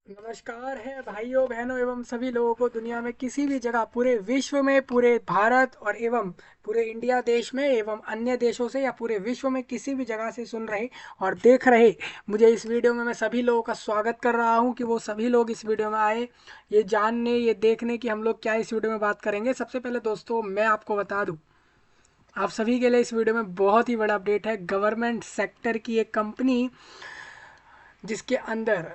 नमस्कार है भाइयों बहनों एवं सभी लोगों को दुनिया में किसी भी जगह पूरे विश्व में पूरे भारत और एवं पूरे इंडिया देश में एवं अन्य देशों से या पूरे विश्व में किसी भी जगह से सुन रहे और देख रहे मुझे इस वीडियो में मैं सभी लोगों का स्वागत कर रहा हूं कि वो सभी लोग इस वीडियो में आए ये जानने ये देखने कि हम लोग क्या इस वीडियो में बात करेंगे। सबसे पहले दोस्तों मैं आपको बता दूं, आप सभी के लिए इस वीडियो में बहुत ही बड़ा अपडेट है। गवर्नमेंट सेक्टर की एक कंपनी जिसके अंदर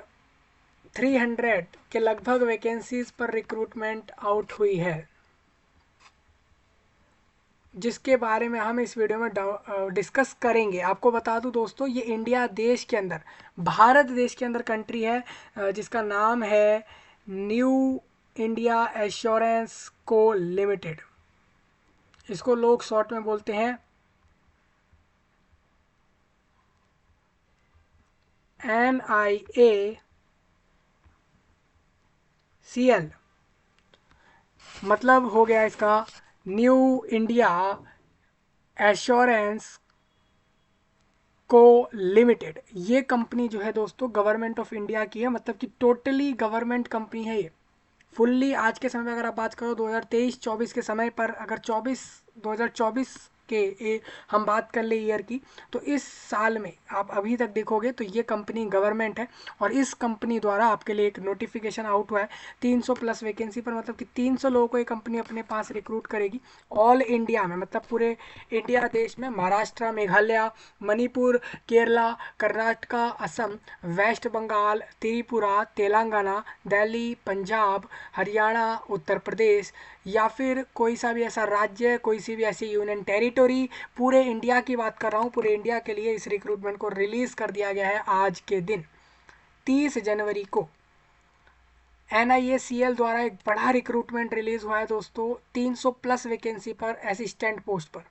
300 के लगभग वैकेंसीज पर रिक्रूटमेंट आउट हुई है, जिसके बारे में हम इस वीडियो में डिस्कस करेंगे। आपको बता दूं दोस्तों, ये इंडिया देश के अंदर, भारत देश के अंदर कंट्री है जिसका नाम है न्यू इंडिया एश्योरेंस को लिमिटेड। इसको लोग शॉर्ट में बोलते हैं NIACL। मतलब हो गया इसका न्यू इंडिया एश्योरेंस को लिमिटेड। ये कंपनी जो है दोस्तों गवर्नमेंट ऑफ इंडिया की है, मतलब कि टोटली गवर्नमेंट कंपनी है ये। फुल्ली आज के समय में अगर आप बात करो 2023-24 के समय पर, अगर 2024 के हम बात कर ले ईयर की, तो इस साल में आप अभी तक देखोगे तो ये कंपनी गवर्नमेंट है। और इस कंपनी द्वारा आपके लिए एक नोटिफिकेशन आउट हुआ है 300 प्लस वैकेंसी पर, मतलब कि 300 लोगों को ये कंपनी अपने पास रिक्रूट करेगी ऑल इंडिया में, मतलब पूरे इंडिया देश में। महाराष्ट्र, मेघालय, मणिपुर, केरला, कर्नाटका, असम, वेस्ट बंगाल, त्रिपुरा, तेलंगाना, दिल्ली, पंजाब, हरियाणा, उत्तर प्रदेश या फिर कोई सा भी ऐसा राज्य, कोई सी भी ऐसी यूनियन टेरिटोरी, पूरे इंडिया की बात कर रहा हूँ, पूरे इंडिया के लिए इस रिक्रूटमेंट को रिलीज कर दिया गया है आज के दिन 30 जनवरी को। NIACL द्वारा एक बड़ा रिक्रूटमेंट रिलीज हुआ है दोस्तों 300 प्लस वैकेंसी पर, असिस्टेंट पोस्ट पर।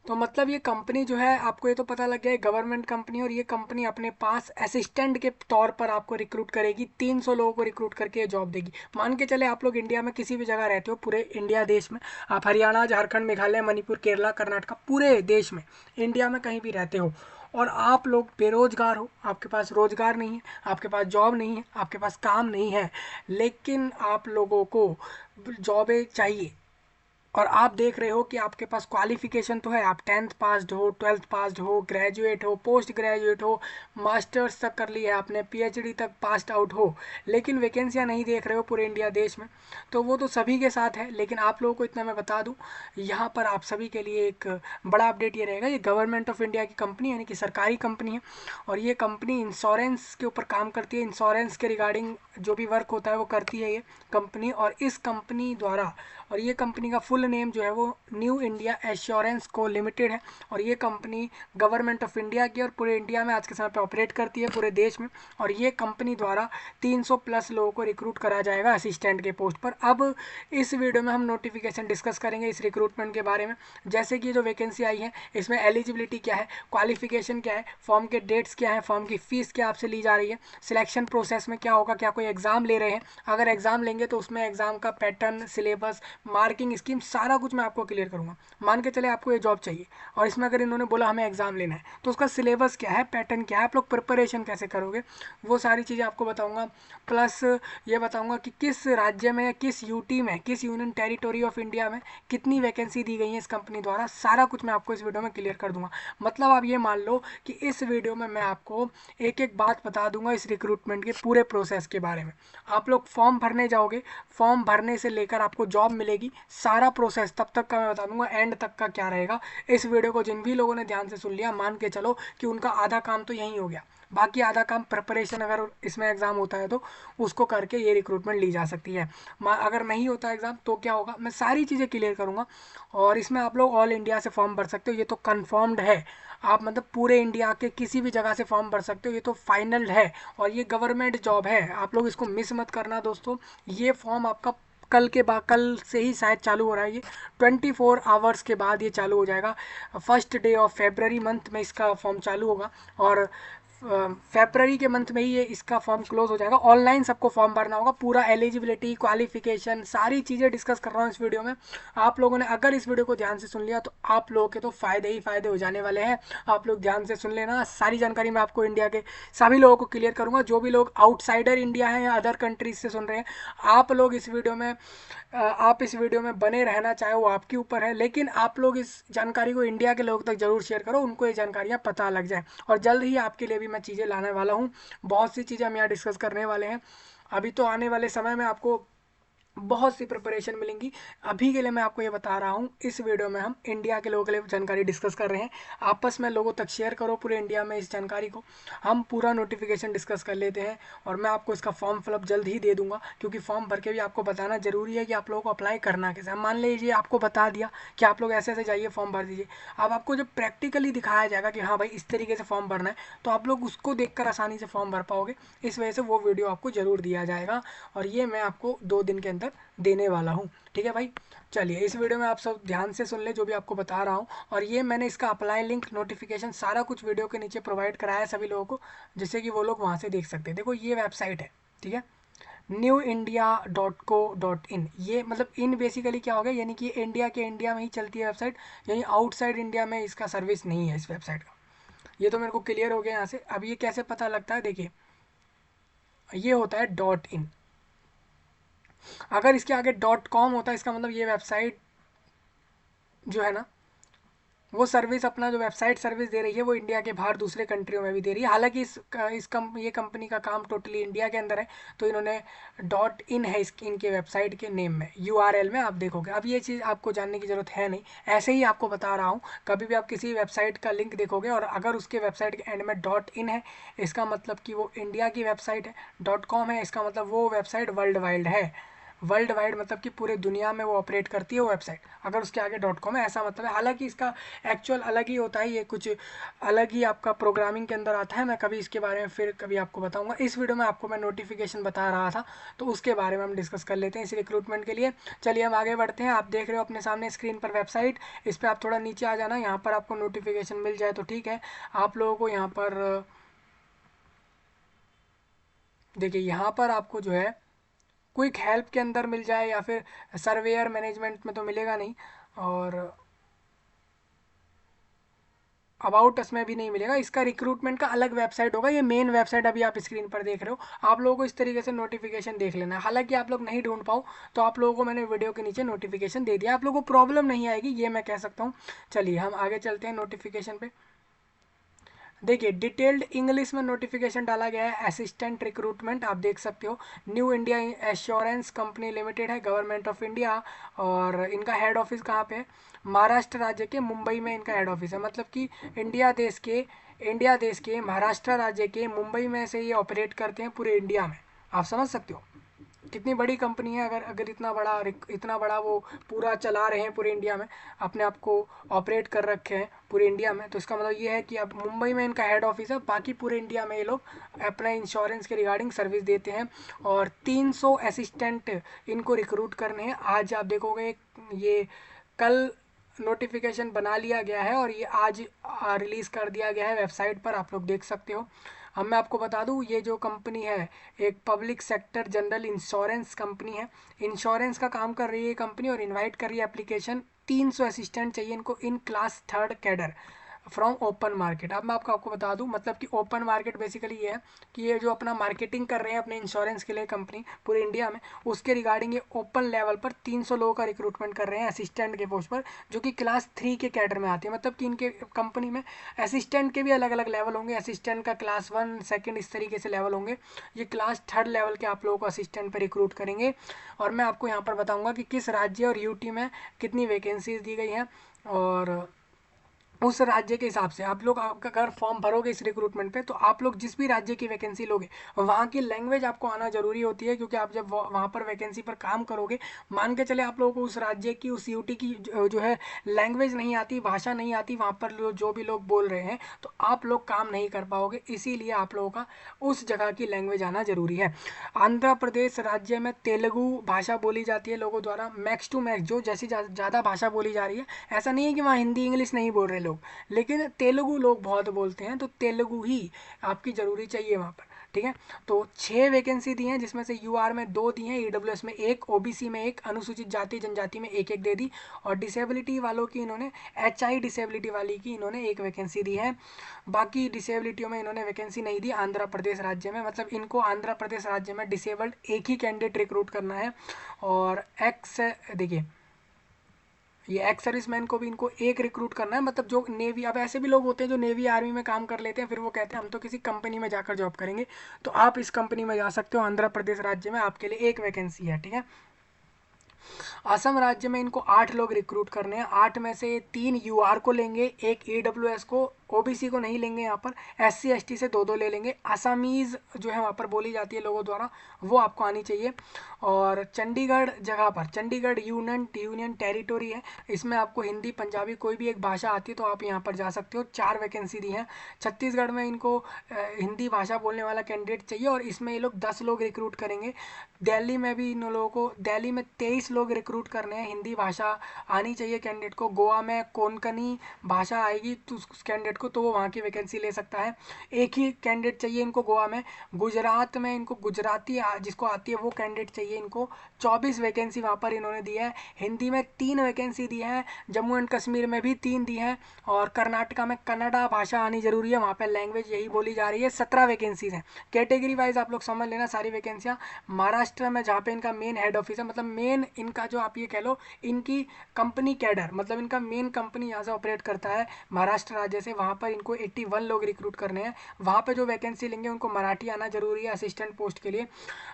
तो मतलब ये कंपनी जो है, आपको ये तो पता लग गया है गवर्नमेंट कंपनी, और ये कंपनी अपने पास असिस्टेंट के तौर पर आपको रिक्रूट करेगी, 300 लोगों को रिक्रूट करके ये जॉब देगी। मान के चले आप लोग इंडिया में किसी भी जगह रहते हो, पूरे इंडिया देश में, आप हरियाणा, झारखंड, मेघालय, मणिपुर, केरला, कर्नाटका, पूरे देश में, इंडिया में कहीं भी रहते हो और आप लोग बेरोजगार हो, आपके पास रोजगार नहीं है, आपके पास जॉब नहीं है, आपके पास काम नहीं है, लेकिन आप लोगों को जॉबें चाहिए और आप देख रहे हो कि आपके पास क्वालिफिकेशन तो है, आप 10th पास्ड हो, 12th पास्ड हो, ग्रेजुएट हो, पोस्ट ग्रेजुएट हो, मास्टर्स तक कर लिया है आपने, PhD तक पास्ड आउट हो, लेकिन वैकेंसियां नहीं देख रहे हो पूरे इंडिया देश में, तो वो तो सभी के साथ है। लेकिन आप लोगों को इतना मैं बता दूं, यहाँ पर आप सभी के लिए एक बड़ा अपडेट ये रहेगा, ये गवर्नमेंट ऑफ इंडिया की कंपनी यानी कि सरकारी कंपनी है और ये कंपनी इंश्योरेंस के ऊपर काम करती है। इंश्योरेंस के रिगार्डिंग जो भी वर्क होता है वो करती है ये कंपनी। और इस कंपनी द्वारा, और ये कंपनी का फुल नेम जो है वो न्यू इंडिया एश्योरेंस को लिमिटेड है और ये कंपनी गवर्नमेंट ऑफ इंडिया की और पूरे इंडिया में आज के समय पे ऑपरेट करती है, पूरे देश में। और ये कंपनी द्वारा 300 प्लस लोगों को रिक्रूट करा जाएगा असिस्टेंट के पोस्ट पर। अब इस वीडियो में हम नोटिफिकेशन डिस्कस करेंगे इस रिक्रूटमेंट के बारे में, जैसे कि जो वैकेंसी आई है इसमें एलिजिबिलिटी क्या है, क्वालिफिकेशन क्या है, फॉर्म के डेट्स क्या है, फॉर्म की फीस क्या आपसे ली जा रही है, सिलेक्शन प्रोसेस में क्या होगा, क्या कोई एग्जाम ले रहे हैं, अगर एग्जाम लेंगे तो उसमें एग्जाम का पैटर्न, सिलेबस, मार्किंग स्कीम, सारा कुछ मैं आपको क्लियर करूंगा। मान के चले आपको ये जॉब चाहिए और इसमें अगर इन्होंने बोला हमें एग्जाम लेना है, तो उसका सिलेबस क्या है, पैटर्न क्या है, आप लोग प्रिपरेशन कैसे करोगे, वो सारी चीज़ें आपको बताऊंगा। प्लस ये बताऊंगा कि किस राज्य में, किस यूटी में, किस यूनियन टेरिटोरी ऑफ इंडिया में कितनी वैकेंसी दी गई है इस कंपनी द्वारा, सारा कुछ मैं आपको इस वीडियो में क्लियर कर दूंगा। मतलब आप ये मान लो कि इस वीडियो में मैं आपको एक एक बात बता दूंगा इस रिक्रूटमेंट के पूरे प्रोसेस के बारे में। आप लोग फॉर्म भरने जाओगे, फॉर्म भरने से लेकर आपको जॉब मिलेगी, सारा प्रोसेस तब तक का मैं बता दूंगा, एंड तक का क्या रहेगा। इस वीडियो को जिन भी लोगों ने ध्यान से सुन लिया, मान के चलो कि उनका आधा काम तो यही हो गया, बाकी आधा काम प्रिपरेशन, अगर इसमें एग्जाम होता है तो उसको करके ये रिक्रूटमेंट ली जा सकती है। अगर नहीं होता एग्जाम तो क्या होगा, मैं सारी चीज़ें क्लियर करूंगा। और इसमें आप लोग ऑल इंडिया से फॉर्म भर सकते हो, ये तो कन्फर्म्ड है। आप मतलब पूरे इंडिया के किसी भी जगह से फॉर्म भर सकते हो, ये तो फाइनल है और ये गवर्नमेंट जॉब है, आप लोग इसको मिस मत करना दोस्तों। ये फॉर्म आपका कल से ही शायद चालू हो रहा है, ये 24 आवर्स के बाद ये चालू हो जाएगा। 1st day of February month में इसका फॉर्म चालू होगा और फरवरी के मंथ में ही ये इसका फॉर्म क्लोज हो जाएगा। ऑनलाइन सबको फॉर्म भरना होगा, पूरा एलिजिबिलिटी, क्वालिफिकेशन, सारी चीज़ें डिस्कस कर रहा हूँ इस वीडियो में। आप लोगों ने अगर इस वीडियो को ध्यान से सुन लिया तो आप लोगों के तो फ़ायदे ही फ़ायदे हो जाने वाले हैं। आप लोग ध्यान से सुन लेना, सारी जानकारी मैं आपको इंडिया के सभी लोगों को क्लियर करूँगा। जो भी लोग आउटसाइडर इंडिया हैं या अदर कंट्रीज से सुन रहे हैं, आप लोग इस वीडियो में आप इस वीडियो में बने रहना चाहे वो आपके ऊपर है, लेकिन आप लोग इस जानकारी को इंडिया के लोगों तक जरूर शेयर करो, उनको ये जानकारियाँ पता लग जाए। और जल्द ही आपके लिए भी मैं चीज़ें लाने वाला हूँ, बहुत सी चीज़ें हम यहाँ डिस्कस करने वाले हैं। अभी तो आने वाले समय में आपको बहुत सी प्रिपरेशन मिलेंगी। अभी के लिए मैं आपको ये बता रहा हूँ, इस वीडियो में हम इंडिया के लोगों के लिए जानकारी डिस्कस कर रहे हैं। आपस में लोगों तक शेयर करो पूरे इंडिया में इस जानकारी को। हम पूरा नोटिफिकेशन डिस्कस कर लेते हैं और मैं आपको इसका फॉर्म फिलअप जल्द ही दे दूंगा, क्योंकि फॉर्म भर के भी आपको बताना जरूरी है कि आप लोगों को अप्लाई करना कैसे। हम मान लीजिए आपको बता दिया कि आप लोग ऐसे ऐसे जाइए फॉर्म भर दीजिए। अब आपको जब प्रैक्टिकली दिखाया जाएगा कि हाँ भाई इस तरीके से फॉर्म भरना है, तो आप लोग उसको देखकर आसानी से फॉर्म भर पाओगे। इस वजह से वो वीडियो आपको ज़रूर दिया जाएगा और ये मैं आपको 2 दिन के अंदर देने वाला हूँ। ठीक है भाई, चलिए इस वीडियो में आप सब ध्यान से सुन ले जो भी आपको बता रहा हूँ। और ये मैंने इसका अप्लाई लिंक, नोटिफिकेशन, सारा कुछ वीडियो के नीचे प्रोवाइड कराया है सभी लोगों को, जिससे कि वो लोग वहाँ से देख सकते हैं। देखो ये वेबसाइट है, ठीक है, newindia.co.in। ये मतलब इन बेसिकली क्या हो गया, यानी कि इंडिया के इंडिया में ही चलती है वेबसाइट, यानी आउटसाइड इंडिया में इसका सर्विस नहीं है इस वेबसाइट का। ये तो मेरे को क्लियर हो गया यहाँ से। अब ये कैसे पता लगता है, देखिए ये होता है .in। अगर इसके आगे .com होता है, इसका मतलब ये वेबसाइट जो है ना, वो सर्विस, अपना जो वेबसाइट सर्विस दे रही है वो इंडिया के बाहर दूसरे कंट्रियों में भी दे रही है। हालांकि ये कंपनी का काम टोटली इंडिया के अंदर है, तो इन्होंने .in है इनके वेबसाइट के नेम में, URL में आप देखोगे। अब ये चीज़ आपको जानने की ज़रूरत है नहीं, ऐसे ही आपको बता रहा हूँ। कभी भी आप किसी वेबसाइट का लिंक देखोगे और अगर उसके वेबसाइट के एंड में .in है, इसका मतलब कि वो इंडिया की वेबसाइट है। .com है, इसका मतलब वो वेबसाइट वर्ल्ड वाइड है। वर्ल्ड वाइड मतलब कि पूरे दुनिया में वो ऑपरेट करती है वो वेबसाइट। अगर उसके आगे .com है, ऐसा मतलब है। हालांकि इसका एक्चुअल अलग ही होता है, ये कुछ अलग ही आपका प्रोग्रामिंग के अंदर आता है। मैं कभी इसके बारे में फिर कभी आपको बताऊंगा। इस वीडियो में आपको मैं नोटिफिकेशन बता रहा था, तो उसके बारे में हम डिस्कस कर लेते हैं इस रिक्रूटमेंट के लिए। चलिए हम आगे बढ़ते हैं। आप देख रहे हो अपने सामने स्क्रीन पर वेबसाइट, इस पर आप थोड़ा नीचे आ जाना, यहाँ पर आपको नोटिफिकेशन मिल जाए तो ठीक है। आप लोगों को यहाँ पर देखिए, यहाँ पर आपको जो है क्विक हेल्प के अंदर मिल जाए या फिर सर्वेयर मैनेजमेंट में तो मिलेगा नहीं, और अबाउट अस में भी नहीं मिलेगा। इसका रिक्रूटमेंट का अलग वेबसाइट होगा। ये मेन वेबसाइट अभी आप स्क्रीन पर देख रहे हो। आप लोगों को इस तरीके से नोटिफिकेशन देख लेना है। हालांकि आप लोग नहीं ढूंढ पाओ तो आप लोगों को मैंने वीडियो के नीचे नोटिफिकेशन दे दिया, आप लोगों को प्रॉब्लम नहीं आएगी, ये मैं कह सकता हूँ। चलिए हम आगे चलते हैं नोटिफिकेशन पे। देखिए डिटेल्ड इंग्लिश में नोटिफिकेशन डाला गया है, असिस्टेंट रिक्रूटमेंट, आप देख सकते हो। New India assurance company limited है, गवर्नमेंट ऑफ इंडिया। और इनका हेड ऑफिस कहाँ पे है, महाराष्ट्र राज्य के मुंबई में इनका हेड ऑफिस है। मतलब कि इंडिया देश के महाराष्ट्र राज्य के मुंबई में से ये ऑपरेट करते हैं पूरे इंडिया में। आप समझ सकते हो कितनी बड़ी कंपनी है। अगर अगर इतना बड़ा वो पूरा चला रहे हैं पूरे इंडिया में, अपने आप को ऑपरेट कर रखे हैं पूरे इंडिया में, तो इसका मतलब ये है कि अब मुंबई में इनका हेड ऑफिस है, बाकी पूरे इंडिया में ये लोग अपना इंश्योरेंस के रिगार्डिंग सर्विस देते हैं। और 300 असिस्टेंट इनको रिक्रूट करने हैं। आज आप देखोगे ये कल नोटिफिकेशन बना लिया गया है और ये आज रिलीज़ कर दिया गया है वेबसाइट पर, आप लोग देख सकते हो। अब मैं आपको बता दूं, ये जो कंपनी है एक public sector general insurance company है। इंश्योरेंस का काम कर रही है ये कंपनी और इनवाइट कर रही है एप्लीकेशन। 300 असिस्टेंट चाहिए इनको in class 3rd cadre from open market. अब मैं आपको बता दूं, मतलब कि ओपन मार्केट बेसिकली ये है कि ये जो अपना मार्केटिंग कर रहे हैं अपने इंश्योरेंस के लिए कंपनी पूरे इंडिया में, उसके रिगार्डिंग ये ओपन लेवल पर 300 लोगों का रिक्रूटमेंट कर रहे हैं असिस्टेंट के पोस्ट पर, जो कि क्लास 3 के कैडर में आते हैं। मतलब कि इनके कंपनी में असिस्टेंट के भी अलग अलग लेवल होंगे। असिस्टेंट का क्लास 1, 2 इस तरीके से लेवल होंगे। ये क्लास 3rd लेवल के आप लोगों को असिस्टेंट पर रिक्रूट करेंगे। और मैं आपको यहाँ पर बताऊँगा कि किस राज्य और यूटी में कितनी वैकेंसीज दी गई हैं, और उस राज्य के हिसाब से आप लोग अगर फॉर्म भरोगे इस रिक्रूटमेंट पे, तो आप लोग जिस भी राज्य की वैकेंसी लोगे वहाँ की लैंग्वेज आपको आना जरूरी होती है। क्योंकि आप जब वहाँ पर वैकेंसी पर काम करोगे, मान के चले आप लोगों को उस राज्य की, उस यूटी की जो है लैंग्वेज नहीं आती, भाषा नहीं आती, वहाँ पर जो भी लोग बोल रहे हैं, तो आप लोग काम नहीं कर पाओगे। इसीलिए आप लोगों का उस जगह की लैंग्वेज आना जरूरी है। आंध्र प्रदेश राज्य में तेलुगु भाषा बोली जाती है लोगों द्वारा, मैक्स टू मैक्स जो जैसी ज़्यादा भाषा बोली जा रही है। ऐसा नहीं है कि वहाँ हिंदी इंग्लिश नहीं बोल रहे लोग, लोग, लेकिन तेलुगु लोग बहुत बोलते हैं, तो तेलुगु ही आपकी ज़रूरी चाहिए वहाँ पर, ठीक है। तो 6 वैकेंसी दी हैं, जिसमें से यूआर में 2 दी हैं, ईडब्ल्यूएस में 1, ओबीसी में 1, अनुसूचित जाति जनजाति में 1 1 दे दी, और डिसेबिलिटी वालों की इन्होंने एचआई डिसेबिलिटी वाली की इन्होंने 1 वैकेंसी दी है। बाकी डिसेबिलिटियों में इन्होंने वैकेंसी नहीं दी आंध्र प्रदेश राज्य में, मतलब इनको आंध्र प्रदेश राज्य में डिसेबल्ड एक ही कैंडिडेट रिक्रूट करना है। और एक्स देखिए ये एक्स सर्विसमैन को भी इनको एक रिक्रूट करना है, मतलब जो नेवी, अब ऐसे भी लोग होते हैं जो नेवी आर्मी में काम कर लेते हैं, फिर वो कहते हैं हम तो किसी कंपनी में जाकर जॉब करेंगे, तो आप इस कंपनी में जा सकते हो। आंध्र प्रदेश राज्य में आपके लिए 1 वैकेंसी है, ठीक है। असम राज्य में इनको 8 लोग रिक्रूट करने हैं, 8 में से 3 यूआर को लेंगे, 1 ईडब्ल्यूएस को, ओबीसी को नहीं लेंगे यहाँ पर, एससी एसटी से 2 2 ले लेंगे। आसामीज़ जो है वहाँ पर बोली जाती है लोगों द्वारा, वो आपको आनी चाहिए। और चंडीगढ़ जगह पर, चंडीगढ़ यूनियन टेरिटोरी है, इसमें आपको हिंदी पंजाबी कोई भी एक भाषा आती है तो आप यहाँ पर जा सकते हो। 4 वैकेंसी दी हैं। छत्तीसगढ़ में इनको हिंदी भाषा बोलने वाला कैंडिडेट चाहिए, और इसमें ये लोग 10 लोग रिक्रूट करेंगे। दिल्ली में भी इन लोगों को, दिल्ली में 23 लोग रिक्रूट करने हैं, हिंदी भाषा आनी चाहिए कैंडिडेट को। गोवा में कोंकणी भाषा आएगी तो उस कैंडिडेट को, तो वो वहाँ की वैकेंसी ले सकता है। एक ही कैंडिडेट चाहिए इनको गोवा में। गुजरात में इनको गुजराती जिसको आती है वो कैंडिडेट चाहिए इनको, 24 वैकेंसी वहाँ पर इन्होंने दी है। हिंदी में 3 वैकेंसी दी है, जम्मू एंड कश्मीर में भी 3 दी हैं, और कर्नाटका में कन्नड़ा भाषा आनी जरूरी है, वहाँ पर लैंग्वेज यही बोली जा रही है। 17 वैकेंसीज हैं। कैटेगरी वाइज आप लोग समझ लेना सारी वैकेंसियाँ। महाराष्ट्र में जहाँ पे इनका मेन हेड ऑफिस है, मतलब मेन इनका जो आप ये कह लो इनकी कंपनी कैडर, मतलब इनका मेन कंपनी यहाँ से ऑपरेट करता है महाराष्ट्र राज्य से, वहाँ पर इनको 81 लोग रिक्रूट करने हैं। वहाँ पे जो वैकेंसी लेंगे उनको मराठी आना जरूरी है असिस्टेंट पोस्ट के लिए।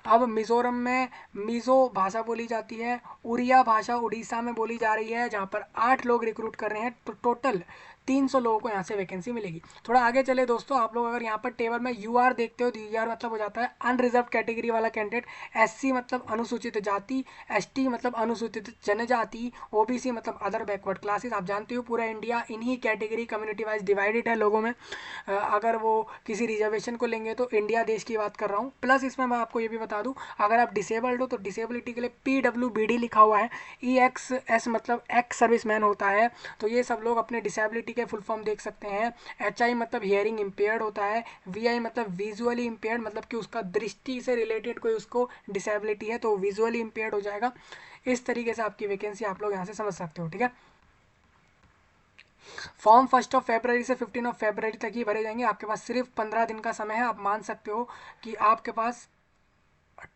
अब मिजोरम में मिजो भाषा बोली जाती है, उड़िया भाषा उड़ीसा में बोली जा रही है, जहाँ पर 8 लोग रिक्रूट कर रहे हैं, तो टोटल 300 लोगों को यहाँ से वैकेंसी मिलेगी। थोड़ा आगे चले दोस्तों, आप लोग अगर यहाँ पर टेबल में यूआर देखते हो तो यूआर मतलब हो जाता है अनरिजर्व कैटेगरी वाला कैंडिडेट, एससी मतलब अनुसूचित जाति, एसटी मतलब अनुसूचित जनजाति, ओबीसी मतलब अदर बैकवर्ड क्लासेस। आप जानते हो पूरा इंडिया इन्हीं कैटेगरी कम्युनिटी वाइज डिवाइडेड है लोगों में। अगर वो किसी रिजर्वेशन को लेंगे तो इंडिया देश की बात कर रहा हूँ। प्लस इसमें मैं आपको ये भी बता दूँ, अगर आप डिसेबल्ड हो तो डिसेबिलिटी के लिए PWBD लिखा हुआ है, EXS मतलब एक्स सर्विसमैन होता है, तो ये सब लोग अपने डिसेबिलिटी के फुल फॉर्म देख सकते हैं। HI मतलब हियरिंग इम्पेयर्ड होता है, VI मतलब विजुअली इम्पेयर्ड, मतलब कि उसका दृष्टि से रिलेटेड कोई उसको डिसेबिलिटी है तो विजुअली इम्पेयर्ड हो जाएगा। इस तरीके से आपकी वैकेंसी आप लोग यहाँ से समझ सकते हो, ठीक है। फॉर्म 1 फरवरी से 15 फरवरी तक ही भरे जाएंगे। आपके पास सिर्फ 15 दिन का समय है। आप मान सकते हो कि आपके पास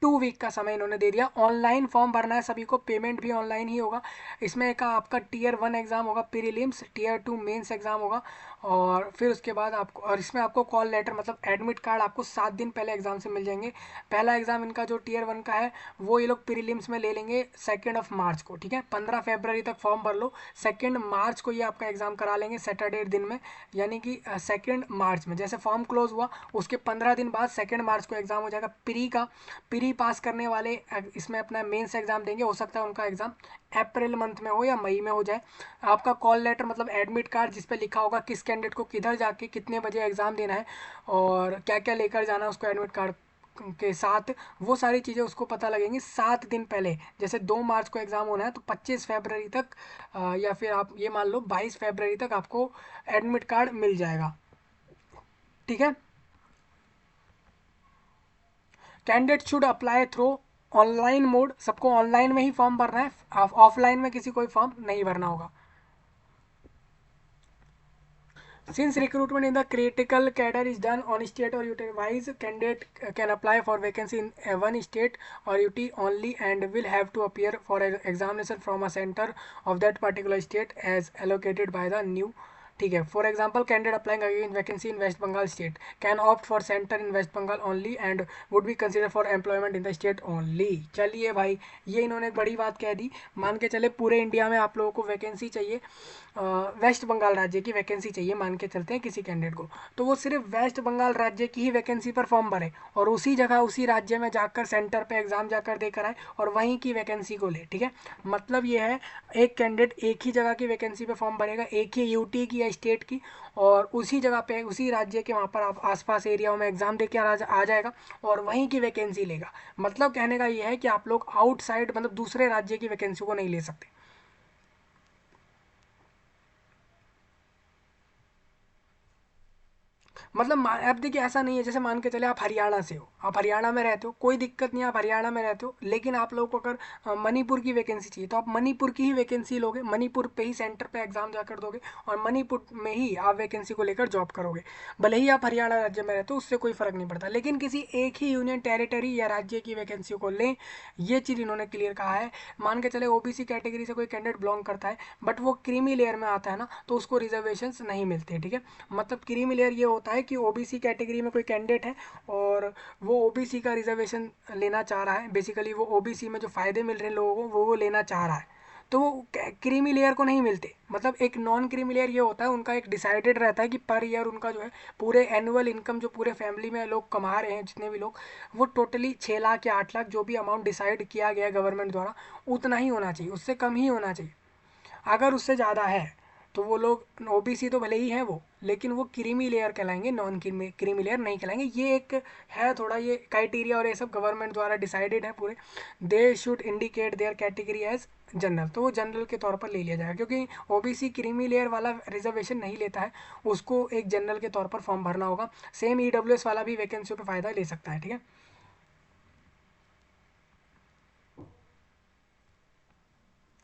2 वीक का समय इन्होंने दे दिया। ऑनलाइन फॉर्म भरना है सभी को, पेमेंट भी ऑनलाइन ही होगा। इसमें का आपका टियर 1 एग्ज़ाम होगा प्रीलिम्स, टियर 2 मेंस एग्ज़ाम होगा, और फिर उसके बाद आपको, और इसमें आपको कॉल लेटर मतलब एडमिट कार्ड आपको 7 दिन पहले एग्ज़ाम से मिल जाएंगे। पहला एग्ज़ाम इनका जो टियर 1 का है वो ये लोग प्रीलिम्स में ले लेंगे 2 मार्च को, ठीक है। 15 फरवरी तक फॉर्म भर लो, 2 मार्च को ये आपका एग्ज़ाम करा लेंगे सैटरडे दिन में, यानी कि 2 मार्च में जैसे फॉर्म क्लोज हुआ उसके 15 दिन बाद 2 मार्च को एग्ज़ाम हो जाएगा प्री का। प्री पास करने वाले इसमें अपना मेंस एग्ज़ाम देंगे, हो सकता है उनका एग्ज़ाम अप्रैल मंथ में हो या मई में हो जाए। आपका कॉल लेटर मतलब एडमिट कार्ड जिस पे लिखा होगा किस कैंडिडेट को किधर जाके कितने बजे एग्ज़ाम देना है और क्या क्या लेकर जाना है उसको एडमिट कार्ड के साथ, वो सारी चीज़ें उसको पता लगेंगी 7 दिन पहले। जैसे 2 मार्च को एग्ज़ाम होना है तो 25 फरवरी तक या फिर आप ये मान लो 22 फरवरी तक आपको एडमिट कार्ड मिल जाएगा, ठीक है। Candidate should apply through online mode, सबको ऑनलाइन में ही फॉर्म भरना है, ऑफलाइन में किसी कोई फॉर्म नहीं भरना होगा। Since recruitment in the critical cadre is done on state or UT wise, candidate can apply for vacancy in one state or UT only and will have to appear for an examination from a center of that particular state as allocated by the new, ठीक है। For example candidate applying again vacancy in West Bengal state can opt for centre in West Bengal only and would be consider for employment in the state only. चलिए भाई, ये इन्होंने एक बड़ी बात कह दी। मान के चले पूरे इंडिया में आप लोगों को वैकेंसी चाहिए, वेस्ट बंगाल राज्य की वैकेंसी चाहिए, मान के चलते हैं किसी कैंडिडेट को, तो वो सिर्फ वेस्ट बंगाल राज्य की ही वैकेंसी पर फॉर्म भरे और उसी जगह उसी राज्य में जाकर सेंटर पे एग्जाम जाकर देकर आए और वहीं की वैकेंसी को ले, ठीक है। मतलब ये है एक कैंडिडेट एक ही जगह की वैकेंसी पे फॉर्म भरेगा, एक ही यूटी की या स्टेट की, और उसी जगह पे उसी राज्य के वहाँ पर आप आसपास एरियाओं में एग्जाम दे के आ जाएगा और वहीं की वैकेंसी लेगा। मतलब कहने का ये है कि आप लोग आउटसाइड मतलब दूसरे राज्य की वैकेंसी को नहीं ले सकते। मतलब अब देखिए ऐसा नहीं है, जैसे मान के चले आप हरियाणा से हो, आप हरियाणा में रहते हो, कोई दिक्कत नहीं, आप हरियाणा में रहते हो, लेकिन आप लोगों को अगर मणिपुर की वैकेंसी चाहिए तो आप मणिपुर की ही वैकेंसी लोगे, मणिपुर पे ही सेंटर पे एग्जाम जाकर दोगे और मणिपुर में ही आप वैकेंसी को लेकर जॉब करोगे। भले ही आप हरियाणा राज्य में रहते हो, उससे कोई फर्क नहीं पड़ता, लेकिन किसी एक ही यूनियन टेरिटरी या राज्य की वैकेंसी को लें, ये चीज़ इन्होंने क्लियर कहा है। मान के चले ओबीसी कैटेगरी से कोई कैंडिडेट बिलोंग करता है बट वो क्रीमी लेयर में आता है ना, तो उसको रिजर्वेशन नहीं मिलते, ठीक है। मतलब क्रीमी लेयर ये होता है कि ओबीसी कैटेगरी में कोई कैंडिडेट है और वो ओबीसी का रिजर्वेशन लेना चाह रहा है, बेसिकली वो ओबीसी में जो फायदे मिल रहे हैं लोगों को वो लेना चाह रहा है, तो वो क्रीमी लेयर को नहीं मिलते। मतलब एक नॉन क्रीमी लेयर ये होता है, उनका एक डिसाइडेड रहता है कि पर ईयर उनका जो है पूरे एनुअल इनकम जो पूरे फैमिली में लोग कमा रहे हैं जितने भी लोग, वो टोटली 6 लाख या 8 लाख जो भी अमाउंट डिसाइड किया गया गवर्नमेंट द्वारा उतना ही होना चाहिए, उससे कम ही होना चाहिए। अगर उससे ज़्यादा है तो वो लोग ओबीसी तो भले ही हैं वो, लेकिन वो क्रीमी लेयर कहलाएंगे, नॉन क्रीमी लेयर नहीं कहलाएंगे। ये एक है थोड़ा ये क्राइटेरिया, और ये सब गवर्नमेंट द्वारा डिसाइडेड है पूरे। They should indicate their category as general, तो वो जनरल के तौर पर ले लिया जाएगा, क्योंकि ओबीसी क्रीमी लेयर वाला रिजर्वेशन नहीं लेता है, उसको एक जनरल के तौर पर फॉर्म भरना होगा। सेम ईडब्ल्यूएस वाला भी वैकेंसी पर फायदा ले सकता है, ठीक है।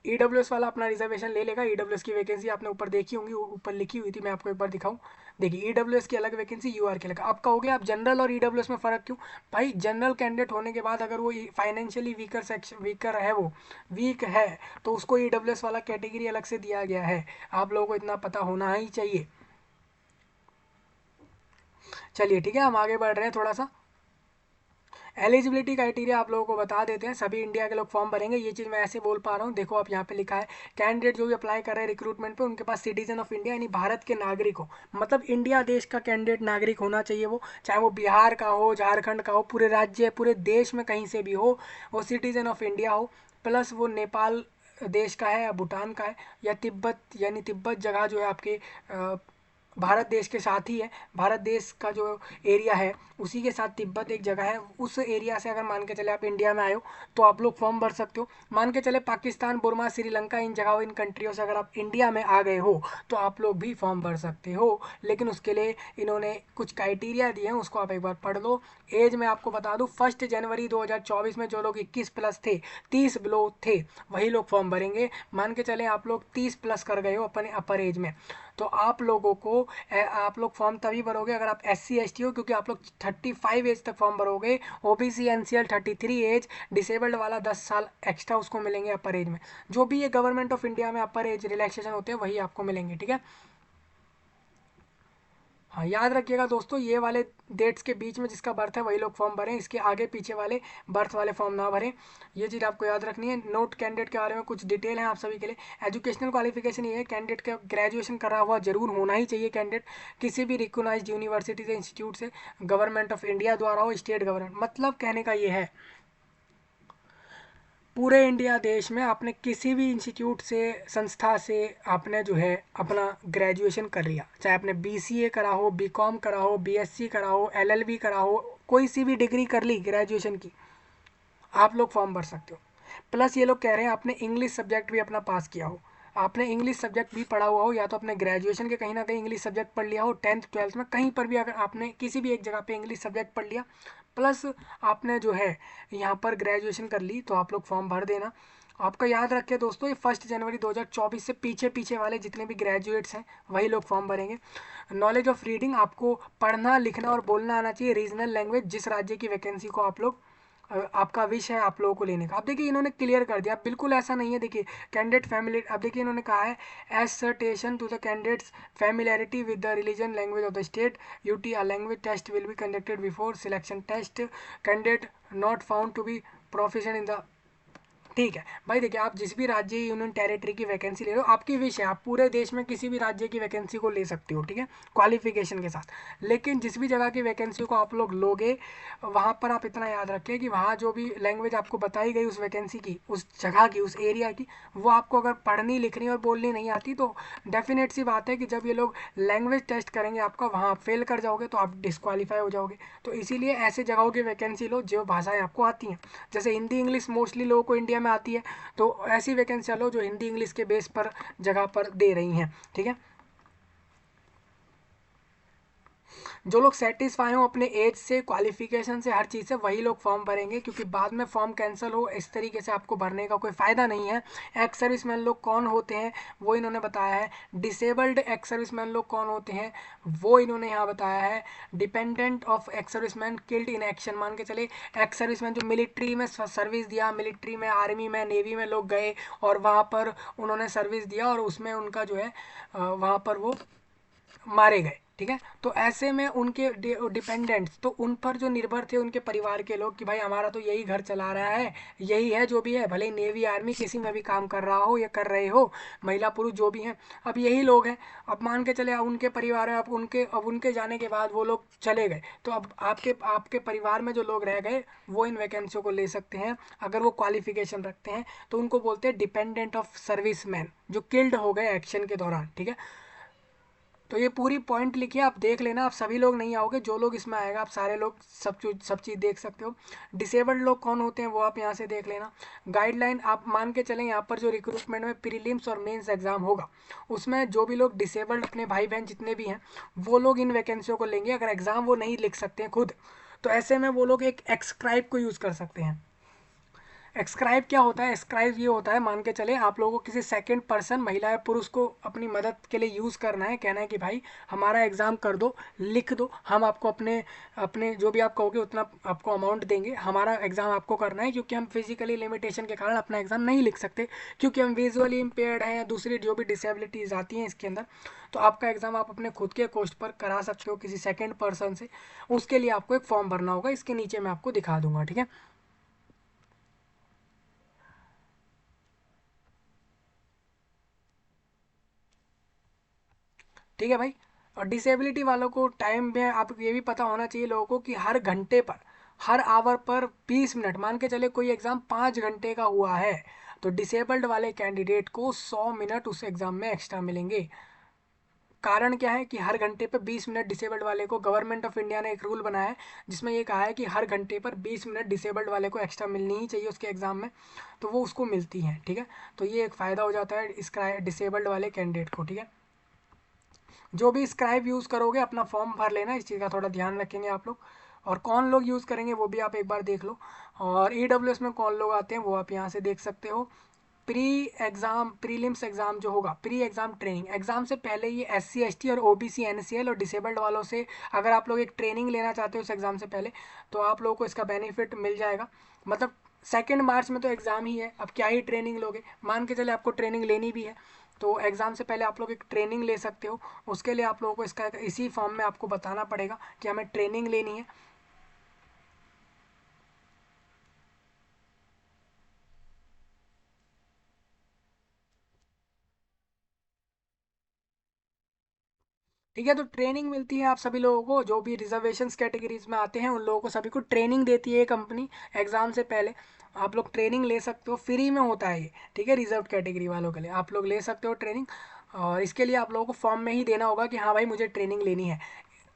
ईडब्ल्यूएस वाला अपना रिजर्वेशन ले लेगा। ईडब्ल्यूएस की वैकेंसी आपने ऊपर देखी होंगी, ऊपर लिखी हुई थी, मैं आपको एक बार दिखाऊं। देखिए ईडब्ल्यूएस की अलग वैकेंसी, यूआर की अलग। अब कहोगे आप जनरल और ईडब्ल्यूएस में फ़र्क क्यों? भाई जनरल कैंडिडेट होने के बाद अगर वो फाइनेंशियली वीकर सेक्शन वीकर है, वो वीक है, तो उसको ईडब्ल्यूएस वाला कैटेगरी अलग से दिया गया है। आप लोगों को इतना पता होना ही चाहिए। चलिए ठीक है, हम आगे बढ़ रहे हैं थोड़ा सा। एलिजिबिलिटी क्राइटेरिया आप लोगों को बता देते हैं। सभी इंडिया के लोग फॉर्म भरेंगे, ये चीज़ मैं ऐसे बोल पा रहा हूँ। देखो आप यहाँ पे लिखा है, कैंडिडेट जो भी अप्लाई कर रहे हैं रिक्रूटमेंट पे, उनके पास सिटीजन ऑफ इंडिया यानी भारत के नागरिक हो, मतलब इंडिया देश का कैंडिडेट नागरिक होना चाहिए वो, चाहे वो बिहार का हो, झारखंड का हो, पूरे राज्य पूरे देश में कहीं से भी हो, वो सिटीजन ऑफ इंडिया हो। प्लस वो नेपाल देश का है या भूटान का है या तिब्बत, यानी तिब्बत जगह जो है आपके भारत देश के साथ ही है। भारत देश का जो एरिया है उसी के साथ तिब्बत एक जगह है, उस एरिया से अगर मान के चले आप इंडिया में आए हो तो आप लोग फॉर्म भर सकते हो। मान के चले पाकिस्तान, बुर्मा, श्रीलंका, इन जगहों इन कंट्रियों से अगर आप इंडिया में आ गए हो तो आप लोग भी फॉर्म भर सकते हो, लेकिन उसके लिए इन्होंने कुछ क्राइटेरिया दिए हैं, उसको आप एक बार पढ़ लो। एज में आपको बता दूँ 1 जनवरी 2024 में जो लोग 21+ थे, 30 बिलो थे, वही लोग फॉर्म भरेंगे। मान के चले आप लोग 30+ कर गए हो अपने अपर एज में, तो आप लोगों को आप लोग फॉर्म तभी भरोगे अगर आप SC ST हो, क्योंकि आप लोग 35 एज तक फॉर्म भरोगे। OBC NCL 33 एज, डिसेबल्ड वाला 10 साल एक्स्ट्रा उसको मिलेंगे अपर एज में। जो भी ये गवर्नमेंट ऑफ इंडिया में अपर एज रिलैक्सेशन होते हैं वही आपको मिलेंगे, ठीक है। हाँ याद रखिएगा दोस्तों, ये वाले डेट्स के बीच में जिसका बर्थ है वही लोग फॉर्म भरें, इसके आगे पीछे वाले बर्थ वाले फॉर्म ना भरें। ये चीज़ आपको याद रखनी है। नोट कैंडिडेट के बारे में कुछ डिटेल है आप सभी के लिए। एजुकेशनल क्वालिफिकेशन ये है, कैंडिडेट का ग्रेजुएशन करा हुआ जरूर होना ही चाहिए कैंडिडेट, किसी भी रिकोगनाइज्ड यूनिवर्सिटी से, इंस्टीट्यूट से, गवर्नमेंट ऑफ इंडिया द्वारा हो, स्टेट गवर्नमेंट। मतलब कहने का ये है पूरे इंडिया देश में आपने किसी भी इंस्टीट्यूट से, संस्था से आपने जो है अपना ग्रेजुएशन कर लिया, चाहे आपने BCA करा हो, BCom करा हो, BSc करा हो, LLB करा हो, कोई सी भी डिग्री कर ली ग्रेजुएशन की, आप लोग फॉर्म भर सकते हो। प्लस ये लोग कह रहे हैं आपने इंग्लिश सब्जेक्ट भी अपना पास किया हो, आपने इंग्लिश सब्जेक्ट भी पढ़ा हुआ हो, या तो अपने ग्रेजुएशन के कहीं ना कहीं इंग्लिश सब्जेक्ट पढ़ लिया हो, 10th 12th में कहीं पर भी अगर आपने किसी भी एक जगह पे इंग्लिश सब्जेक्ट पढ़ लिया, प्लस आपने जो है यहाँ पर ग्रेजुएशन कर ली, तो आप लोग फॉर्म भर देना। आपका याद रखें दोस्तों, ये 1 जनवरी 2024 से पीछे पीछे वाले जितने भी ग्रेजुएट्स हैं वही लोग फॉर्म भरेंगे। नॉलेज ऑफ रीडिंग, आपको पढ़ना लिखना और बोलना आना चाहिए। रीजनल लैंग्वेज, जिस राज्य की वैकेंसी को आप लोग आपका विश है आप लोगों को लेने का। अब देखिए इन्होंने क्लियर कर दिया, बिल्कुल ऐसा नहीं है। देखिए कैंडिडेट फैमिली, अब देखिए इन्होंने कहा है assertion to the candidate's familiarity with the religion language of the state UT, a language test will be conducted before selection test, candidate not found to be proficient in the, ठीक है भाई। देखिए आप जिस भी राज्य यूनियन टेरिटरी की vacancy ले रहे हो, आपकी विश है, आप पूरे देश में किसी भी राज्य की वैकेंसी को ले सकते हो, ठीक है, क्वालिफिकेशन के साथ। लेकिन जिस भी जगह की वैकेंसी को आप लोग लोगे, वहाँ पर आप इतना याद रखें कि वहाँ जो भी लैंग्वेज आपको बताई गई उस वैकेंसी की, उस जगह की, उस एरिया की, वो आपको अगर पढ़नी लिखनी और बोलनी नहीं आती तो डेफिनेट सी बात है कि जब ये लोग लैंग्वेज टेस्ट करेंगे आपका, वहाँ आप फेल कर जाओगे तो आप डिस्क्वालीफाई हो जाओगे। तो इसीलिए ऐसे जगहों की वैकेंसी लो जो भाषाएं आपको आती हैं, जैसे हिंदी इंग्लिश मोस्टली लोगों को इंडिया में आती है, तो ऐसी वैकेंसी लो जो हिंदी इंग्लिश के बेस पर जगह पर दे रही हैं, ठीक है। जो लोग सेटिस्फाई हो अपने एज से, क्वालिफिकेशन से, हर चीज़ से, वही लोग फॉर्म भरेंगे, क्योंकि बाद में फॉर्म कैंसिल हो इस तरीके से आपको भरने का कोई फ़ायदा नहीं है। एक्स सर्विसमैन लोग कौन होते हैं वो इन्होंने बताया है। डिसेबल्ड एक्स सर्विसमैन लोग कौन होते हैं वो इन्होंने यहाँ बताया है। Dependent of ex serviceman killed in action, मान के चले एक्स सर्विसमैन जो मिलिट्री में सर्विस दिया, मिलिट्री में, आर्मी में, नेवी में लोग गए और वहाँ पर उन्होंने सर्विस दिया और उसमें उनका जो है वहाँ पर वो मारे गए, ठीक है। तो ऐसे में उनके डिपेंडेंट्स, तो उन पर जो निर्भर थे उनके परिवार के लोग कि भाई हमारा तो यही घर चला रहा है, यही है जो भी है, भले ही नेवी आर्मी किसी में भी काम कर रहा हो या कर रहे हो, महिला पुरुष जो भी हैं, अब यही लोग हैं। अब मान के चले अब उनके परिवार है, अब उनके जाने के बाद वो लोग चले गए, तो अब आपके आपके परिवार में जो लोग रह गए वो इन वैकेंसियों को ले सकते हैं अगर वो क्वालिफिकेशन रखते हैं। तो उनको बोलते हैं डिपेंडेंट ऑफ सर्विस मैन, जो किल्ड हो गए एक्शन के दौरान, ठीक है। तो ये पूरी पॉइंट लिखिए, आप देख लेना, आप सभी लोग नहीं आओगे, जो लोग इसमें आएगा आप सारे लोग सब चीज़ देख सकते हो। डिसेबल्ड लोग कौन होते हैं वो आप यहाँ से देख लेना। गाइडलाइन आप मान के चलें, यहाँ पर जो रिक्रूटमेंट में प्रीलिम्स और मेंस एग्जाम होगा उसमें जो भी लोग डिसेबल्ड अपने भाई बहन जितने भी हैं वो लोग इन वैकेंसियों को लेंगे। अगर एग्ज़ाम वो नहीं लिख सकते हैं खुद, तो ऐसे में वो लोग एक एक्सक्राइब को यूज़ कर सकते हैं। एक्सक्राइब क्या होता है? एक्सक्राइब ये होता है, मान के चले आप लोगों को किसी सेकंड पर्सन, महिला या पुरुष को अपनी मदद के लिए यूज़ करना है, कहना है कि भाई हमारा एग्ज़ाम कर दो, लिख दो, हम आपको अपने अपने जो भी आप कहोगे उतना आपको अमाउंट देंगे, हमारा एग्ज़ाम आपको करना है, क्योंकि हम फिजिकली लिमिटेशन के कारण अपना एग्ज़ाम नहीं लिख सकते, क्योंकि हम विजुअली इम्पेयर्ड हैं या दूसरी जो भी डिसेबिलिटीज़ आती हैं इसके अंदर। तो आपका एग्ज़ाम आप अपने खुद के कॉस्ट पर करा सकते हो किसी सेकेंड पर्सन से। उसके लिए आपको एक फॉर्म भरना होगा, इसके नीचे मैं आपको दिखा दूंगा, ठीक है। ठीक है भाई। और डिसेबिलिटी वालों को टाइम में आप ये भी पता होना चाहिए लोगों को कि हर घंटे पर, हर आवर पर 20 मिनट, मान के चले कोई एग्ज़ाम 5 घंटे का हुआ है तो डिसेबल्ड वाले कैंडिडेट को 100 मिनट उस एग्ज़ाम में एक्स्ट्रा मिलेंगे। कारण क्या है कि हर घंटे पर 20 मिनट डिसेबल्ड वाले को, गवर्नमेंट ऑफ इंडिया ने एक रूल बनाया है जिसमें ये कहा है कि हर घंटे पर 20 मिनट डिसेबल्ड वाले को एक्स्ट्रा मिलनी ही चाहिए उसके एग्ज़ाम में, तो वो उसको मिलती हैं, ठीक है। तो ये एक फ़ायदा हो जाता है इसका डिसेबल्ड वाले कैंडिडेट को, ठीक है। जो भी स्क्राइब यूज़ करोगे अपना फॉर्म भर लेना, इस चीज़ का थोड़ा ध्यान रखेंगे आप लोग। और कौन लोग यूज़ करेंगे वो भी आप एक बार देख लो। और EWS में कौन लोग आते हैं वो आप यहाँ से देख सकते हो। प्री एग्ज़ाम, प्रीलिम्स एग्ज़ाम जो होगा, प्री एग्ज़ाम ट्रेनिंग, एग्ज़ाम से पहले ये SC ST और OBC NCL और डिसेबल्ड वालों से अगर आप लोग एक ट्रेनिंग लेना चाहते हो उस एग्ज़ाम से पहले, तो आप लोगों को इसका बेनिफिट मिल जाएगा। मतलब 2 मार्च में तो एग्ज़ाम ही है, अब क्या ही ट्रेनिंग लोगे, मान के चले आपको ट्रेनिंग लेनी भी है तो एग्ज़ाम से पहले आप लोग एक ट्रेनिंग ले सकते हो। उसके लिए आप लोगों को इसका इसी फॉर्म में आपको बताना पड़ेगा कि हमें ट्रेनिंग लेनी है। ठीक है, तो ट्रेनिंग मिलती है आप सभी लोगों को, जो भी रिजर्वेशंस कैटेगरीज में आते हैं उन लोगों को सभी को ट्रेनिंग देती है ये कंपनी एग्ज़ाम से पहले। आप लोग ट्रेनिंग ले सकते हो, फ्री में होता है ये, ठीक है। रिजर्व कैटेगरी वालों के लिए आप लोग ले सकते हो ट्रेनिंग, और इसके लिए आप लोगों को फॉर्म में ही देना होगा कि हाँ भाई मुझे ट्रेनिंग लेनी है।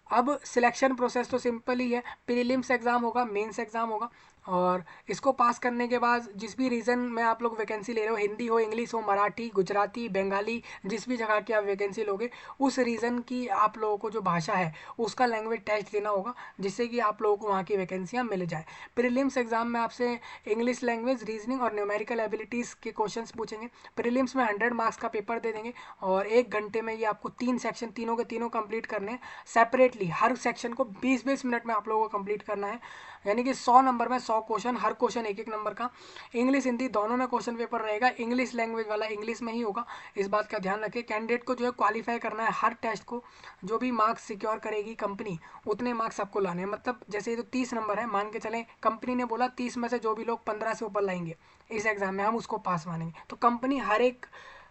अब सिलेक्शन प्रोसेस तो सिंपल ही है, प्रीलिम्स एग्ज़ाम होगा, मेंस एग्ज़ाम होगा, और इसको पास करने के बाद जिस भी रीजन में आप लोग वैकेंसी ले रहे हो, हिंदी हो, इंग्लिश हो, मराठी, गुजराती, बंगाली, जिस भी जगह की आप वैकेंसी लोगे उस रीजन की आप लोगों को जो भाषा है उसका लैंग्वेज टेस्ट देना होगा, जिससे कि आप लोगों को वहाँ की वैकेंसियाँ मिल जाए। प्रीलिम्स एग्ज़ाम में आपसे इंग्लिश लैंग्वेज, रीजनिंग और न्यूमेरिकल एबिलिटीज़ के क्वेश्चन पूछेंगे। प्रीलिम्स में 100 मार्क्स का पेपर दे देंगे और 1 घंटे में ये आपको 3 सेक्शन, तीनों के तीनों कंप्लीट करने हैं सेपरेटली। हर सेक्शन को 20-20 मिनट में आप लोगों को कंप्लीट करना है, यानी कि 100 नंबर में 100 क्वेश्चन, हर क्वेश्चन एक एक नंबर का। इंग्लिश हिंदी दोनों में क्वेश्चन पेपर रहेगा, इंग्लिश लैंग्वेज वाला इंग्लिश में ही होगा, इस बात का ध्यान रखें। कैंडिडेट को जो है क्वालिफाई करना है हर टेस्ट को, जो भी मार्क्स सिक्योर करेगी कंपनी उतने मार्क्स आपको लाने हैं। मतलब जैसे ये तो 30 नंबर है, मान के चलें कंपनी ने बोला 30 में से जो भी लोग 15 से ऊपर लाएंगे इस एग्ज़ाम में हम उसको पास मानेंगे, तो कंपनी हर एक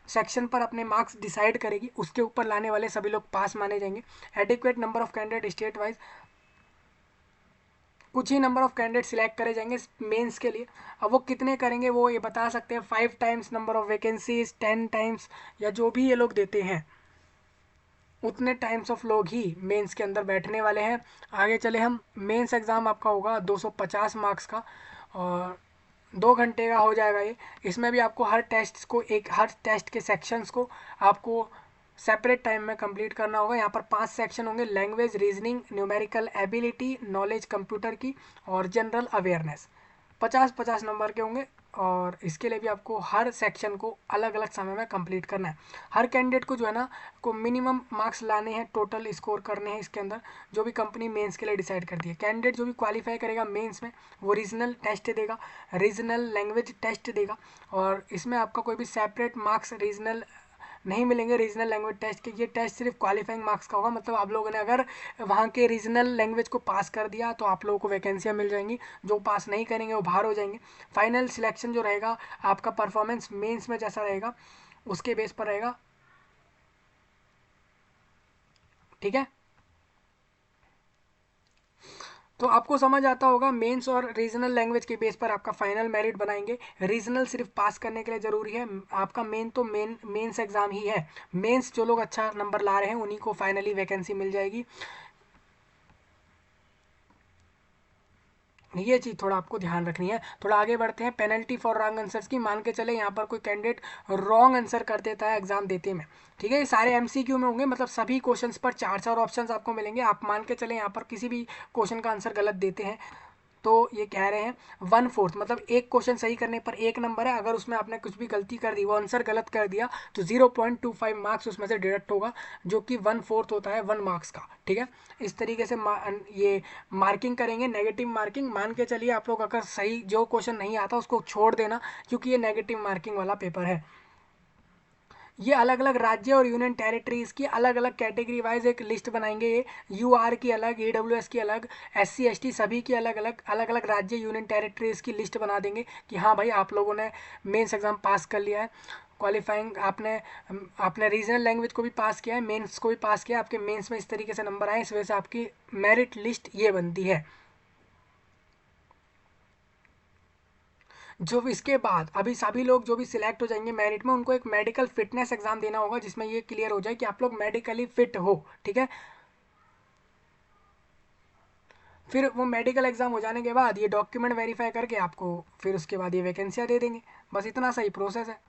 सेक्शन पर अपने मार्क्स डिसाइड करेगी, उसके ऊपर लाने वाले सभी लोग पास माने जाएंगे। Adequate number of candidate state wise, कुछ ही नंबर ऑफ कैंडिडेट सिलेक्ट करे जाएंगे मेंस के लिए। अब वो कितने करेंगे वो ये बता सकते हैं, 5 times number of vacancies, 10 times, या जो भी ये लोग देते हैं उतने टाइम्स ऑफ लोग ही मेंस के अंदर बैठने वाले हैं। आगे चले हम, मेंस एग्ज़ाम आपका होगा 250 मार्क्स का और 2 घंटे का हो जाएगा ये। इसमें भी आपको हर टेस्ट को, एक हर टेस्ट के सेक्शंस को आपको सेपरेट टाइम में कंप्लीट करना होगा। यहाँ पर 5 सेक्शन होंगे, language, reasoning, numerical ability, knowledge computer की और जनरल अवेयरनेस। 50-50 नंबर के होंगे और इसके लिए भी आपको हर सेक्शन को अलग अलग समय में कंप्लीट करना है। हर कैंडिडेट को जो है ना को मिनिमम मार्क्स लाने हैं, टोटल स्कोर करने हैं इसके अंदर, जो भी कंपनी मेंस के लिए डिसाइड करती है। कैंडिडेट जो भी क्वालिफाई करेगा मेंस में वो रीजनल टेस्ट देगा, रीजनल लैंग्वेज टेस्ट देगा और इसमें आपका कोई भी सेपरेट मार्क्स रीजनल नहीं मिलेंगे। रीजनल लैंग्वेज टेस्ट के ये टेस्ट सिर्फ क्वालिफाइंग मार्क्स का होगा, मतलब आप लोगों ने अगर वहाँ के रीजनल लैंग्वेज को पास कर दिया तो आप लोगों को वैकेंसियाँ मिल जाएंगी, जो पास नहीं करेंगे वो बाहर हो जाएंगे। फाइनल सिलेक्शन जो रहेगा आपका परफॉर्मेंस मेंस में जैसा रहेगा उसके बेस पर रहेगा, ठीक है। तो आपको समझ आता होगा, मेंस और रीजनल लैंग्वेज के बेस पर आपका फाइनल मेरिट बनाएंगे। रीजनल सिर्फ पास करने के लिए ज़रूरी है, आपका मेन तो मेंस एग्जाम ही है। मेंस जो लोग अच्छा नंबर ला रहे हैं उन्हीं को फाइनली वैकेंसी मिल जाएगी। ये चीज़ थोड़ा आपको ध्यान रखनी है। थोड़ा आगे बढ़ते हैं, पेनल्टी फॉर रॉन्ग आंसर्स की। मान के चले यहाँ पर कोई कैंडिडेट रॉन्ग आंसर कर देता है एग्जाम देते में, ठीक है, ये सारे एमसीक्यू में होंगे, मतलब सभी क्वेश्चंस पर 4-4 ऑप्शंस आपको मिलेंगे। आप मान के चले यहाँ पर किसी भी क्वेश्चन का आंसर गलत देते हैं तो ये कह रहे हैं 1/4, मतलब एक क्वेश्चन सही करने पर 1 नंबर है, अगर उसमें आपने कुछ भी गलती कर दी, वो आंसर गलत कर दिया तो 0.25 मार्क्स उसमें से डिडक्ट होगा, जो कि 1/4 होता है 1 मार्क्स का, ठीक है। इस तरीके से ये मार्किंग करेंगे, नेगेटिव मार्किंग। मान के चलिए आप लोग अगर सही जो क्वेश्चन नहीं आता उसको छोड़ देना, क्योंकि ये नेगेटिव मार्किंग वाला पेपर है। ये अलग अलग राज्य और यूनियन टेरिटरीज की अलग अलग कैटेगरी वाइज एक लिस्ट बनाएंगे। ये यूआर की अलग, ईडब्ल्यूएस की अलग, एससी एसटी सभी की अलग अलग राज्य यूनियन टेरिटरीज की लिस्ट बना देंगे कि हाँ भाई आप लोगों ने मेंस एग्जाम पास कर लिया है, क्वालिफाइंग आपने आपने रीजनल लैंग्वेज को भी पास किया है, मेंस को भी पास किया, आपके मेंस में इस तरीके से नंबर आए, इस वजह से आपकी मेरिट लिस्ट ये बनती है। जो इसके बाद अभी सभी लोग जो भी सिलेक्ट हो जाएंगे मेरिट में, उनको एक मेडिकल फिटनेस एग्जाम देना होगा, जिसमें ये क्लियर हो जाए कि आप लोग मेडिकली फिट हो, ठीक है। फिर वो मेडिकल एग्जाम हो जाने के बाद ये डॉक्यूमेंट वेरीफाई करके आपको फिर उसके बाद ये वैकेंसियाँ दे देंगे। बस इतना सही प्रोसेस है।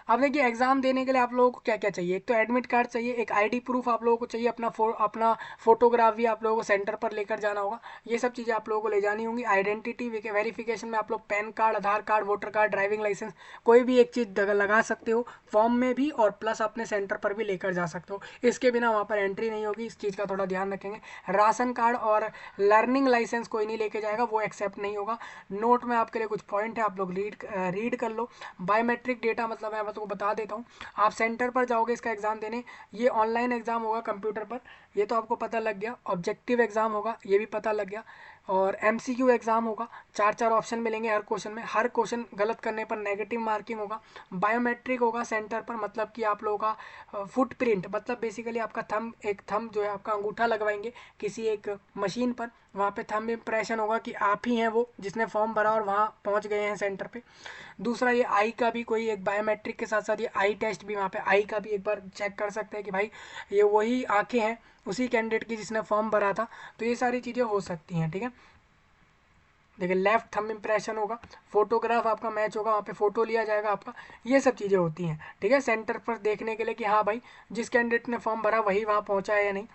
अब देखिए एग्जाम देने के लिए आप लोगों को क्या क्या चाहिए, एक तो एडमिट कार्ड चाहिए, एक आईडी प्रूफ आप लोगों को चाहिए, अपना फोटोग्राफ भी आप लोगों को सेंटर पर लेकर जाना होगा। ये सब चीज़ें आप लोगों को ले जानी होंगी। आइडेंटिटी वेरिफिकेशन में आप लोग PAN card, Aadhaar card, voter card, driving licence, कोई भी एक चीज़ लगा सकते हो फॉर्म में भी, और प्लस अपने सेंटर पर भी लेकर जा सकते हो। इसके बिना वहाँ पर एंट्री नहीं होगी, इस चीज़ का थोड़ा ध्यान रखेंगे। राशन कार्ड और लर्निंग लाइसेंस कोई नहीं लेके जाएगा, वो एक्सेप्ट नहीं होगा। नोट में आपके लिए कुछ पॉइंट है, आप लोग रीड कर लो। बायोमेट्रिक डेटा, मतलब मैं आपको बता देता हूँ, आप सेंटर पर जाओगे इसका एग्ज़ाम देने, ये ऑनलाइन एग्ज़ाम होगा कंप्यूटर पर, ये तो आपको पता लग गया। ऑब्जेक्टिव एग्ज़ाम होगा, ये भी पता लग गया। और एमसीक्यू एग्ज़ाम होगा, 4-4 ऑप्शन मिलेंगे हर क्वेश्चन में, हर क्वेश्चन गलत करने पर नेगेटिव मार्किंग होगा। बायोमेट्रिक होगा सेंटर पर, मतलब कि आप लोगों का फुटप्रिंट, मतलब बेसिकली आपका थंब, एक थंब जो है आपका अंगूठा लगवाएंगे किसी एक मशीन पर, वहाँ पे थंब इम्प्रेशन होगा कि आप ही हैं वो जिसने फॉर्म भरा और वहाँ पहुँच गए हैं सेंटर पे। दूसरा ये आई का भी कोई एक बायोमेट्रिक के साथ साथ ये आई टेस्ट भी, वहाँ पे आई का भी एक बार चेक कर सकते हैं कि भाई ये वही आंखें हैं उसी कैंडिडेट की जिसने फॉर्म भरा था। तो ये सारी चीज़ें हो सकती हैं, ठीक है। देखिए लेफ्ट थंब इम्प्रेशन होगा, फोटोग्राफ आपका मैच होगा, वहाँ पे फोटो लिया जाएगा आपका, ये सब चीज़ें होती हैं, ठीक है, सेंटर पर देखने के लिए कि हाँ भाई जिस कैंडिडेट ने फॉर्म भरा वही वहाँ पहुँचा है या नहीं,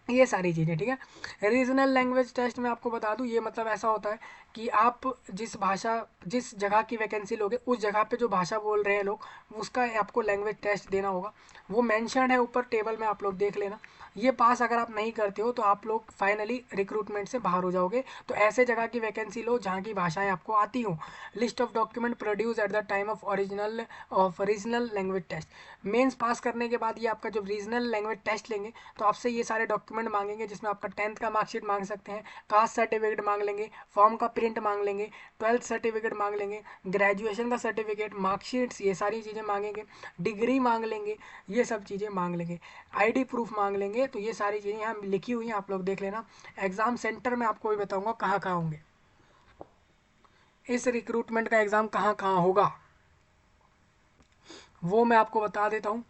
ये सारी चीज़ें, ठीक है। रीजनल लैंग्वेज टेस्ट में आपको बता दूं, ये मतलब ऐसा होता है कि आप जिस जगह की वैकेंसी लोगे उस जगह पे जो भाषा बोल रहे हैं लोग, उसका आपको लैंग्वेज टेस्ट देना होगा। वो मेंशन है ऊपर टेबल में, आप लोग देख लेना। ये पास अगर आप नहीं करते हो तो आप लोग फाइनली रिक्रूटमेंट से बाहर हो जाओगे। तो ऐसे जगह की वैकेंसी लो जहाँ की भाषाएं आपको आती हो। List of document produce at the time of regional language test. Mains pass करने के बाद ये आपका जब रीजनल लैंग्वेज टेस्ट लेंगे तो आपसे ये सारे डॉक्यूमेंट मांगेंगे, जिसमें आपका 10th का मार्कशीट मांग सकते हैं, कास्ट सर्टिफिकेट मांग लेंगे, फॉर्म का प्रिंट मांग लेंगे, 12th सर्टिफिकेट मांग लेंगे, ग्रेजुएशन का सर्टिफिकेट, मार्कशीट्स, ये सारी चीज़ें मांगेंगे, डिग्री मांग लेंगे, ये सब चीज़ें मांग लेंगे, आईडी प्रूफ मांग लेंगे। तो ये सारी चीज़ें यहाँ लिखी हुई हैं, आप लोग देख लेना। एग्ज़ाम सेंटर में आपको भी बताऊँगा कहाँ कहाँ होंगे, इस रिक्रूटमेंट का एग्ज़ाम कहाँ कहाँ होगा वो मैं आपको बता देता हूँ।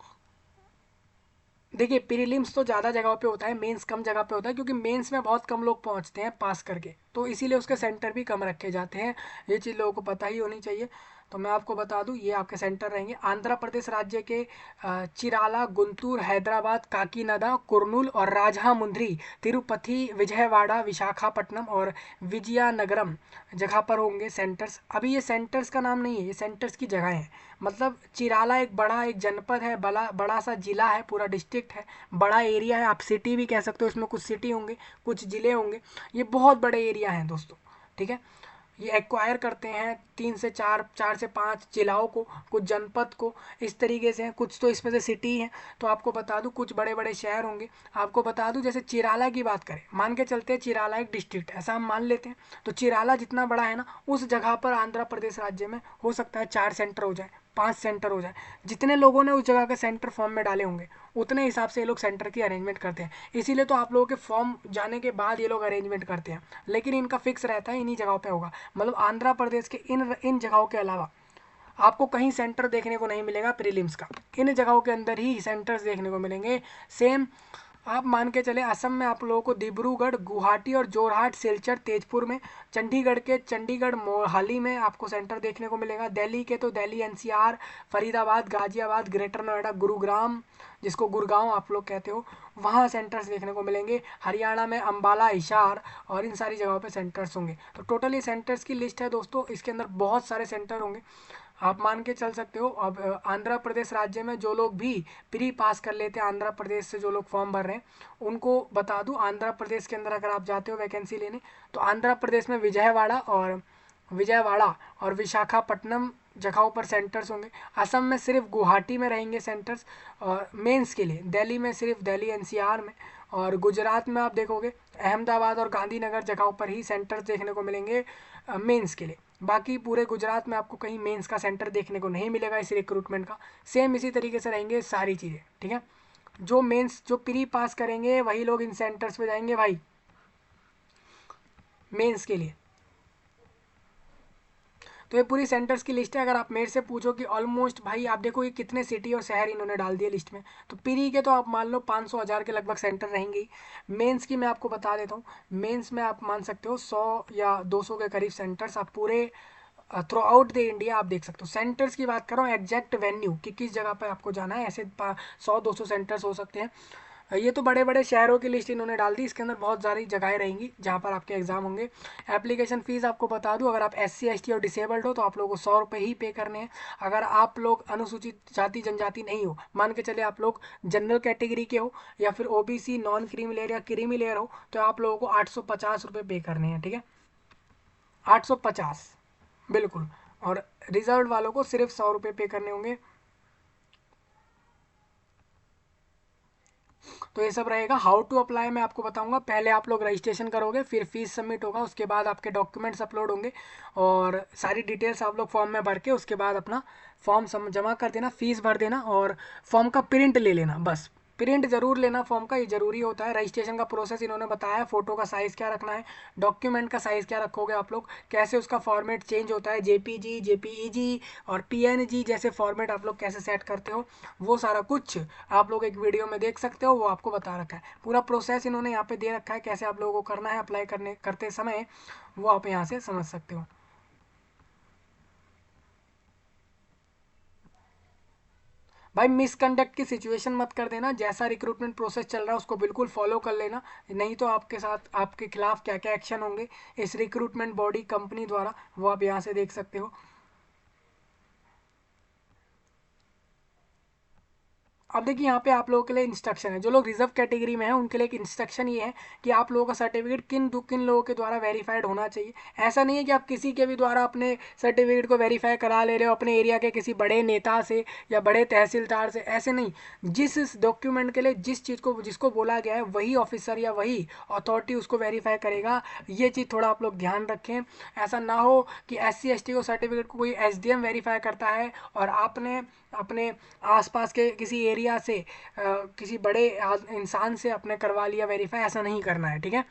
देखिए प्रीलिम्स तो ज़्यादा जगहों पे होता है, मेंस कम जगह पे होता है, क्योंकि मेंस में बहुत कम लोग पहुंचते हैं पास करके, तो इसीलिए उसके सेंटर भी कम रखे जाते हैं। ये चीज़ लोगों को पता ही होनी चाहिए। तो मैं आपको बता दूं, ये आपके सेंटर रहेंगे आंध्र प्रदेश राज्य के चिराला, गुंटूर, हैदराबाद, काकीनाडा, कुर्नूल और राजहामुंद्री, तिरुपति, विजयवाड़ा, विशाखापट्टनम और विजयनगरम जगह पर होंगे सेंटर्स। अभी ये सेंटर्स का नाम नहीं है, ये सेंटर्स की जगह है। मतलब चिराला एक जनपद है, बड़ा बड़ा सा जिला है, पूरा डिस्ट्रिक्ट है, बड़ा एरिया है, आप सिटी भी कह सकते हो, इसमें कुछ सिटी होंगे, कुछ जिले होंगे, ये बहुत बड़े एरिया हैं दोस्तों। ठीक है, ये एक्वायर करते हैं 3 से 4, 4 से 5 जिलाओं को, कुछ जनपद को, इस तरीके से हैं, कुछ तो इसमें से सिटी हैं। तो आपको बता दूं कुछ बड़े बड़े शहर होंगे। आपको बता दूं जैसे चिराला की बात करें, मान के चलते हैं चिराला एक डिस्ट्रिक्ट ऐसा हम मान लेते हैं, तो चिराला जितना बड़ा है ना, उस जगह पर आंध्र प्रदेश राज्य में हो सकता है 4 सेंटर हो जाए, 5 सेंटर हो जाए। जितने लोगों ने उस जगह के सेंटर फॉर्म में डाले होंगे उतने हिसाब से ये लोग सेंटर की अरेंजमेंट करते हैं। इसीलिए तो आप लोगों के फॉर्म जाने के बाद ये लोग अरेंजमेंट करते हैं, लेकिन इनका फिक्स रहता है, इन्हीं जगहों पे होगा। मतलब आंध्र प्रदेश के इन इन जगहों के अलावा आपको कहीं सेंटर देखने को नहीं मिलेगा प्रीलिम्स का, इन जगहों के अंदर ही सेंटर्स देखने को मिलेंगे। सेम आप मान के चले, असम में आप लोगों को डिब्रूगढ़, गुवाहाटी और जोरहाट, सिलचर, तेजपुर में, चंडीगढ़ मोहाली में आपको सेंटर देखने को मिलेगा। दिल्ली के तो दिल्ली एनसीआर, फरीदाबाद, गाजियाबाद, ग्रेटर नोएडा, गुरुग्राम जिसको गुड़गांव आप लोग कहते हो, वहाँ सेंटर्स देखने को मिलेंगे। हरियाणा में अंबाला, हिसार और इन सारी जगहों पे सेंटर्स होंगे। तो टोटल ये सेंटर्स की लिस्ट है दोस्तों, इसके अंदर बहुत सारे सेंटर होंगे, आप मान के चल सकते हो। अब आंध्र प्रदेश राज्य में जो लोग भी प्री पास कर लेते हैं, आंध्र प्रदेश से जो लोग फॉर्म भर रहे हैं उनको बता दूं, आंध्र प्रदेश के अंदर अगर आप जाते हो वैकेंसी लेने, तो आंध्र प्रदेश में विजयवाड़ा और विशाखापट्टनम जगहों पर सेंटर्स होंगे। असम में सिर्फ गुवाहाटी में रहेंगे सेंटर्स और मेंस के लिए, दिल्ली में सिर्फ दिल्ली एनसीआर में, और गुजरात में आप देखोगे अहमदाबाद और गांधीनगर जगहों पर ही सेंटर्स देखने को मिलेंगे मेंस के लिए। बाकी पूरे गुजरात में आपको कहीं मेंस का सेंटर देखने को नहीं मिलेगा इस रिक्रूटमेंट का। सेम इसी तरीके से रहेंगे सारी चीज़ें। ठीक है, जो मेंस जो प्री पास करेंगे वही लोग इन सेंटर्स पे जाएंगे भाई मेंस के लिए। तो ये पूरी सेंटर्स की लिस्ट है। अगर आप मेरे से पूछो कि ऑलमोस्ट भाई आप देखो ये कितने सिटी और शहर इन्होंने डाल दिए लिस्ट में, तो प्री के तो आप मान लो 500 1000 के लगभग सेंटर रहेंगे। मेंस की मैं आपको बता देता हूँ, मेंस में आप मान सकते हो 100 या 200 के करीब सेंटर्स आप पूरे थ्रू आउट द इंडिया आप देख सकते हो। सेंटर्स की बात करो, एग्जैक्ट वेन्यू कि किस जगह पर आपको जाना है, ऐसे 100 200 सेंटर्स हो सकते हैं। ये तो बड़े बड़े शहरों की लिस्ट इन्होंने डाल दी, इसके अंदर बहुत सारी जगहें रहेंगी जहाँ पर आपके एग्जाम होंगे। एप्लीकेशन फ़ीस आपको बता दूँ, अगर आप SC ST और डिसेबल्ड हो तो आप लोगों को 100 रुपये ही पे करने हैं। अगर आप लोग अनुसूचित जाति जनजाति नहीं हो, मान के चले आप लोग जनरल कैटेगरी के हो या फिर OBC नॉन क्रीमी लेयर या क्रीमी लेयर हो, तो आप लोगों को 850 रुपये पे करने हैं। ठीक है, 850 बिल्कुल। और रिजर्व वालों को सिर्फ 100 रुपये पे करने होंगे। तो ये सब रहेगा। हाउ टू अप्लाई मैं आपको बताऊंगा। पहले आप लोग रजिस्ट्रेशन करोगे, फिर फीस सबमिट होगा, उसके बाद आपके डॉक्यूमेंट्स अपलोड होंगे और सारी डिटेल्स आप लोग फॉर्म में भर के उसके बाद अपना फॉर्म जमा कर देना, फीस भर देना और फॉर्म का प्रिंट ले लेना। बस प्रिंट जरूर लेना फॉर्म का, ये जरूरी होता है। रजिस्ट्रेशन का प्रोसेस इन्होंने बताया, फोटो का साइज़ क्या रखना है, डॉक्यूमेंट का साइज़ क्या रखोगे आप लोग, कैसे उसका फॉर्मेट चेंज होता है, JPG JPEG और PNG जैसे फॉर्मेट आप लोग कैसे सेट करते हो, वो सारा कुछ आप लोग एक वीडियो में देख सकते हो, वो आपको बता रखा है। पूरा प्रोसेस इन्होंने यहाँ पे दे रखा है, कैसे आप लोगों को करना है अप्लाई करते समय, वो आप यहाँ से समझ सकते हो। भाई मिसकंडक्ट की सिचुएशन मत कर देना, जैसा रिक्रूटमेंट प्रोसेस चल रहा है उसको बिल्कुल फॉलो कर लेना, नहीं तो आपके साथ आपके खिलाफ क्या क्या एक्शन होंगे इस रिक्रूटमेंट बॉडी कंपनी द्वारा, वो आप यहाँ से देख सकते हो। अब देखिए यहाँ पे आप लोगों के लिए इंस्ट्रक्शन है, जो लोग रिजर्व कैटेगरी में हैं उनके लिए एक इंस्ट्रक्शन ये है कि आप लोगों का सर्टिफिकेट किन लोगों के द्वारा वेरीफाइड होना चाहिए। ऐसा नहीं है कि आप किसी के भी द्वारा अपने सर्टिफिकेट को वेरीफाई करा ले रहे हो, अपने एरिया के किसी बड़े नेता से या बड़े तहसीलदार से, ऐसे नहीं। जिस डॉक्यूमेंट के लिए जिस चीज़ को जिसको बोला गया है वही ऑफिसर या वही अथॉरिटी उसको वेरीफाई करेगा, ये चीज़ थोड़ा आप लोग ध्यान रखें। ऐसा ना हो कि SC ST को सर्टिफिकेट को कोई SDM वेरीफाई करता है और आपने अपने आसपास के किसी एरिया से किसी बड़े इंसान से अपने करवा लिया वेरीफाई, ऐसा नहीं करना है। ठीक है,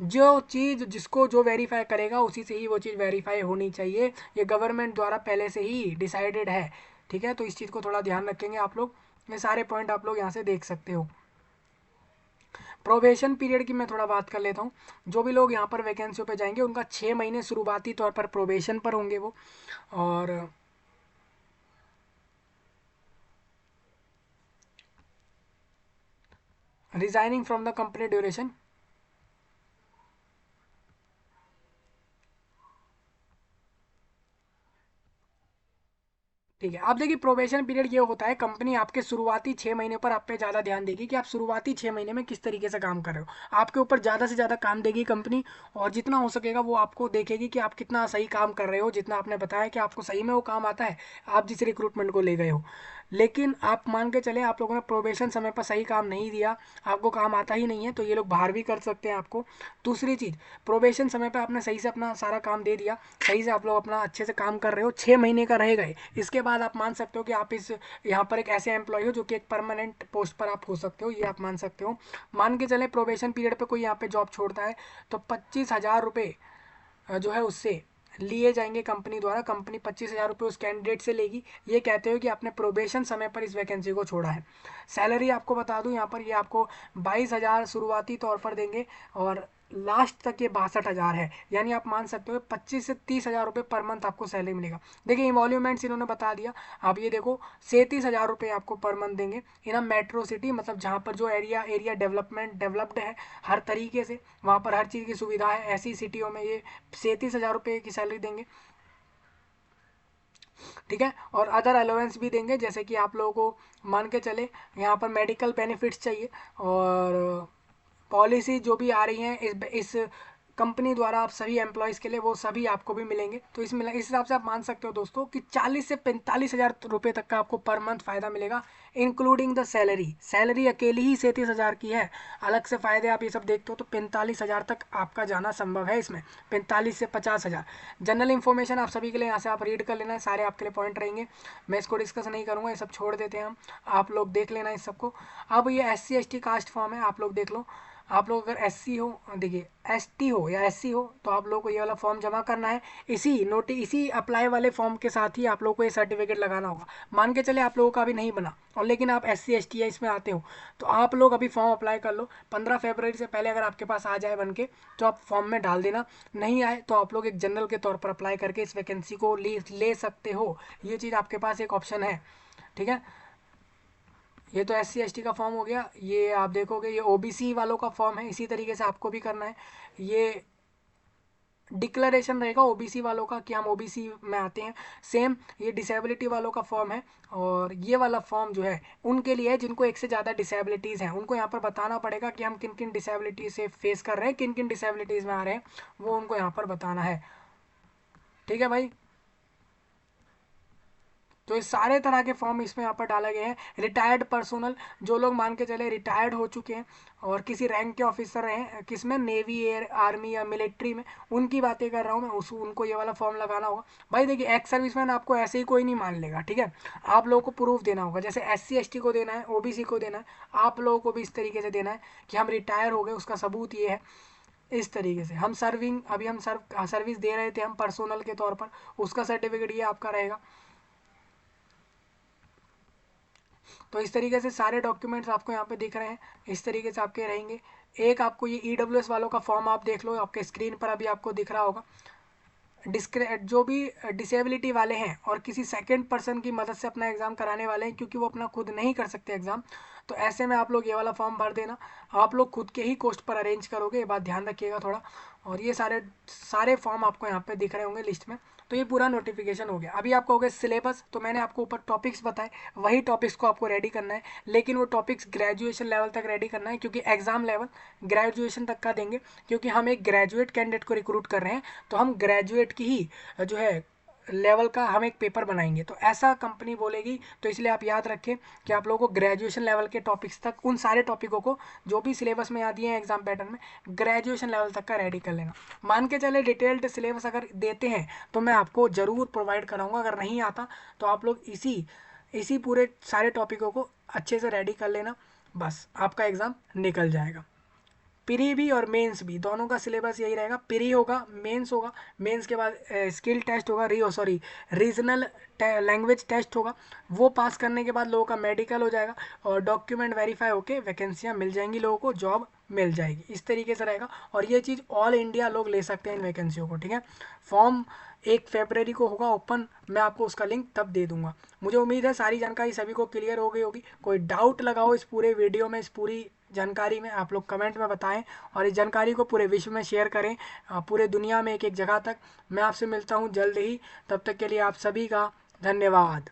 जो चीज़ जिसको जो वेरीफाई करेगा उसी से ही वो चीज़ वेरीफाई होनी चाहिए, ये गवर्नमेंट द्वारा पहले से ही डिसाइडेड है। ठीक है, तो इस चीज़ को थोड़ा ध्यान रखेंगे आप लोग, ये सारे पॉइंट आप लोग यहाँ से देख सकते हो। प्रोबेशन पीरियड की मैं थोड़ा बात कर लेता हूँ। जो भी लोग यहाँ पर वैकेंसियों पे जाएंगे उनका 6 महीने शुरुआती तौर पर प्रोबेशन पर होंगे वो। और resigning from the company duration, ठीक है। अब देखिए प्रोबेशन पीरियड ये होता है, कंपनी आपके शुरुआती 6 महीने पर आप पे ज़्यादा ध्यान देगी कि आप शुरुआती 6 महीने में किस तरीके से काम कर रहे हो। आपके ऊपर ज़्यादा से ज़्यादा काम देगी कंपनी, और जितना हो सकेगा वो आपको देखेगी कि आप कितना सही काम कर रहे हो, जितना आपने बताया कि आपको सही में वो काम आता है, आप जिस रिक्रूटमेंट को ले गए हो। लेकिन आप मान के चले आप लोगों ने प्रोबेशन समय पर सही काम नहीं दिया, आपको काम आता ही नहीं है, तो ये लोग बाहर भी कर सकते हैं आपको। दूसरी चीज़, प्रोबेशन समय पर आपने सही से अपना सारा काम दे दिया, सही से आप लोग अपना अच्छे से काम कर रहे हो, 6 महीने का रह गए, इसके बाद आप मान सकते हो कि आप इस यहाँ पर एक ऐसे एम्प्लॉय हो जो कि एक परमानेंट पोस्ट पर आप हो सकते हो, ये आप मान सकते हो। मान के चले प्रोबेशन पीरियड पे कोई यहाँ पे जॉब छोड़ता है तो 25,000 रुपये जो है उससे लिए जाएंगे कंपनी द्वारा। कंपनी 25,000 रुपये उस कैंडिडेट से लेगी, ये कहते हो कि आपने प्रोबेशन समय पर इस वैकेंसी को छोड़ा है। सैलरी आपको बता दूं यहाँ पर, ये आपको 22,000 शुरुआती तौर पर देंगे, और लास्ट तक ये 62,000 है। यानी आप मान सकते हो 25 से 30,000 रुपये पर मंथ आपको सैलरी मिलेगा। देखिए इमोल्यूमेंट्स इन्होंने बता दिया, आप ये देखो 37,000 रुपये आपको पर मंथ देंगे इन अ मेट्रो सिटी, मतलब जहाँ पर जो एरिया एरिया डेवलप्ड है हर तरीके से, वहाँ पर हर चीज़ की सुविधा है, ऐसी सिटियों में ये 37,000 रुपये की सैलरी देंगे, ठीक है। और अदर अलाउंस भी देंगे, जैसे कि आप लोगों को मान के चले यहाँ पर मेडिकल बेनिफिट्स चाहिए, और पॉलिसी जो भी आ रही हैं इस कंपनी द्वारा आप सभी एम्प्लॉयज़ के लिए, वो सभी आपको भी मिलेंगे। तो इस हिसाब से आप मान सकते हो दोस्तों कि 40 से 45,000 रुपये तक का आपको पर मंथ फ़ायदा मिलेगा, इंक्लूडिंग द सैलरी। सैलरी अकेली ही 37,000 की है, अलग से फ़ायदे आप ये सब देखते हो तो 45,000 तक आपका जाना संभव है इसमें, 45 से 50,000। जनरल इन्फॉर्मेशन आप सभी के लिए यहाँ से आप रीड कर लेना है, सारे आपके लिए पॉइंट रहेंगे, मैं इसको डिस्कस नहीं करूँगा, ये सब छोड़ देते हैं हम, आप लोग देख लेना इस सबको। अब ये SC ST कास्ट फॉर्म है, आप लोग देख लो। आप लोग अगर SC हो, देखिए ST हो या SC हो, तो आप लोग को ये वाला फॉर्म जमा करना है। इसी अप्लाई वाले फॉर्म के साथ ही आप लोग को ये सर्टिफिकेट लगाना होगा। मान के चले आप लोगों का अभी नहीं बना, और लेकिन आप SC ST या इसमें आते हो, तो आप लोग अभी फॉर्म अप्लाई कर लो। 15 फरवरी से पहले अगर आपके पास आ जाए बन के, तो आप फॉर्म में डाल देना। नहीं आए तो आप लोग एक जनरल के तौर पर अप्लाई करके इस वैकेंसी को ले सकते हो, ये चीज़ आपके पास एक ऑप्शन है, ठीक है। ये तो SC ST का फॉर्म हो गया। ये आप देखोगे ये OBC वालों का फॉर्म है, इसी तरीके से आपको भी करना है। ये डिक्लेरेशन रहेगा OBC वालों का कि हम OBC में आते हैं। सेम ये डिसेबिलिटी वालों का फॉर्म है, और ये वाला फॉर्म जो है उनके लिए है जिनको एक से ज़्यादा डिसेबिलिटीज़ हैं। उनको यहाँ पर बताना पड़ेगा कि हम किन किन डिसेबिलिटी से फेस कर रहे हैं, किन किन डिसेबिलिटीज़ में आ रहे हैं, वो उनको यहाँ पर बताना है, ठीक है भाई। तो ये सारे तरह के फॉर्म इसमें यहाँ पर डाले गए हैं। रिटायर्ड पर्सोनल, जो लोग मान के चले रिटायर्ड हो चुके हैं और किसी रैंक के ऑफिसर हैं, किसमें, नेवी, एयर, आर्मी या मिलिट्री में, उनकी बातें कर रहा हूँ मैं, उनको ये वाला फॉर्म लगाना होगा। भाई देखिए एक्स सर्विसमैन आपको ऐसे ही कोई नहीं मान लेगा, ठीक है। आप लोगों को प्रूफ देना होगा, जैसे SC ST को देना है, OBC को देना है, आप लोगों को भी इस तरीके से देना है कि हम रिटायर हो गए, उसका सबूत ये है। इस तरीके से हम सर्विंग, अभी हम सर्विस दे रहे थे हम पर्सोनल के तौर पर, उसका सर्टिफिकेट ये आपका रहेगा। तो इस तरीके से सारे डॉक्यूमेंट्स आपको यहाँ पे दिख रहे हैं, इस तरीके से आपके रहेंगे। एक आपको ये EWS वालों का फॉर्म आप देख लो, आपके स्क्रीन पर अभी आपको दिख रहा होगा। जो भी डिसेबिलिटी वाले हैं और किसी सेकंड पर्सन की मदद से अपना एग्ज़ाम कराने वाले हैं, क्योंकि वो अपना खुद नहीं कर सकते एग्ज़ाम, तो ऐसे में आप लोग ये वाला फॉर्म भर देना। आप लोग खुद के ही कॉस्ट पर अरेंज करोगे, ये बात ध्यान रखिएगा थोड़ा। और ये सारे सारे फॉर्म आपको यहाँ पे दिख रहे होंगे लिस्ट में। तो ये पूरा नोटिफिकेशन हो गया। अभी आपको हो गया सिलेबस, तो मैंने आपको ऊपर टॉपिक्स बताए, वही टॉपिक्स को आपको रेडी करना है, लेकिन वो टॉपिक्स ग्रेजुएशन लेवल तक रेडी करना है, क्योंकि एग्जाम लेवल ग्रेजुएशन तक का देंगे, क्योंकि हम एक ग्रेजुएट कैंडिडेट को रिक्रूट कर रहे हैं, तो हम ग्रेजुएट की ही जो है लेवल का हम एक पेपर बनाएंगे, तो ऐसा कंपनी बोलेगी। तो इसलिए आप याद रखें कि आप लोगों को ग्रेजुएशन लेवल के टॉपिक्स तक, उन सारे टॉपिकों को जो भी सिलेबस में यहाँ दिए हैं एग्जाम पैटर्न में, ग्रेजुएशन लेवल तक का रेडी कर लेना। मान के चले डिटेल्ड सिलेबस अगर देते हैं तो मैं आपको ज़रूर प्रोवाइड कराऊंगा, अगर नहीं आता तो आप लोग इसी इसी पूरे सारे टॉपिकों को अच्छे से रेडी कर लेना, बस आपका एग्ज़ाम निकल जाएगा। प्री भी और मेंस भी दोनों का सिलेबस यही रहेगा। प्री होगा, मेंस होगा, मेंस के बाद स्किल टेस्ट होगा, रीजनल लैंग्वेज टेस्ट होगा। वो पास करने के बाद लोगों का मेडिकल हो जाएगा और डॉक्यूमेंट वेरीफाई होके वैकेंसियाँ मिल जाएंगी लोगों को, जॉब मिल जाएगी। इस तरीके से रहेगा और ये चीज़ ऑल इंडिया लोग ले सकते हैं इन वैकेंसियों को, ठीक है। फॉर्म 1 फरवरी को होगा ओपन, मैं आपको उसका लिंक तब दे दूंगा। मुझे उम्मीद है सारी जानकारी सभी को क्लियर हो गई होगी। कोई डाउट लगाओ इस पूरे वीडियो में, इस पूरी जानकारी में, आप लोग कमेंट में बताएं और इस जानकारी को पूरे विश्व में शेयर करें, पूरे दुनिया में एक एक जगह तक। मैं आपसे मिलता हूँ जल्द ही, तब तक के लिए आप सभी का धन्यवाद।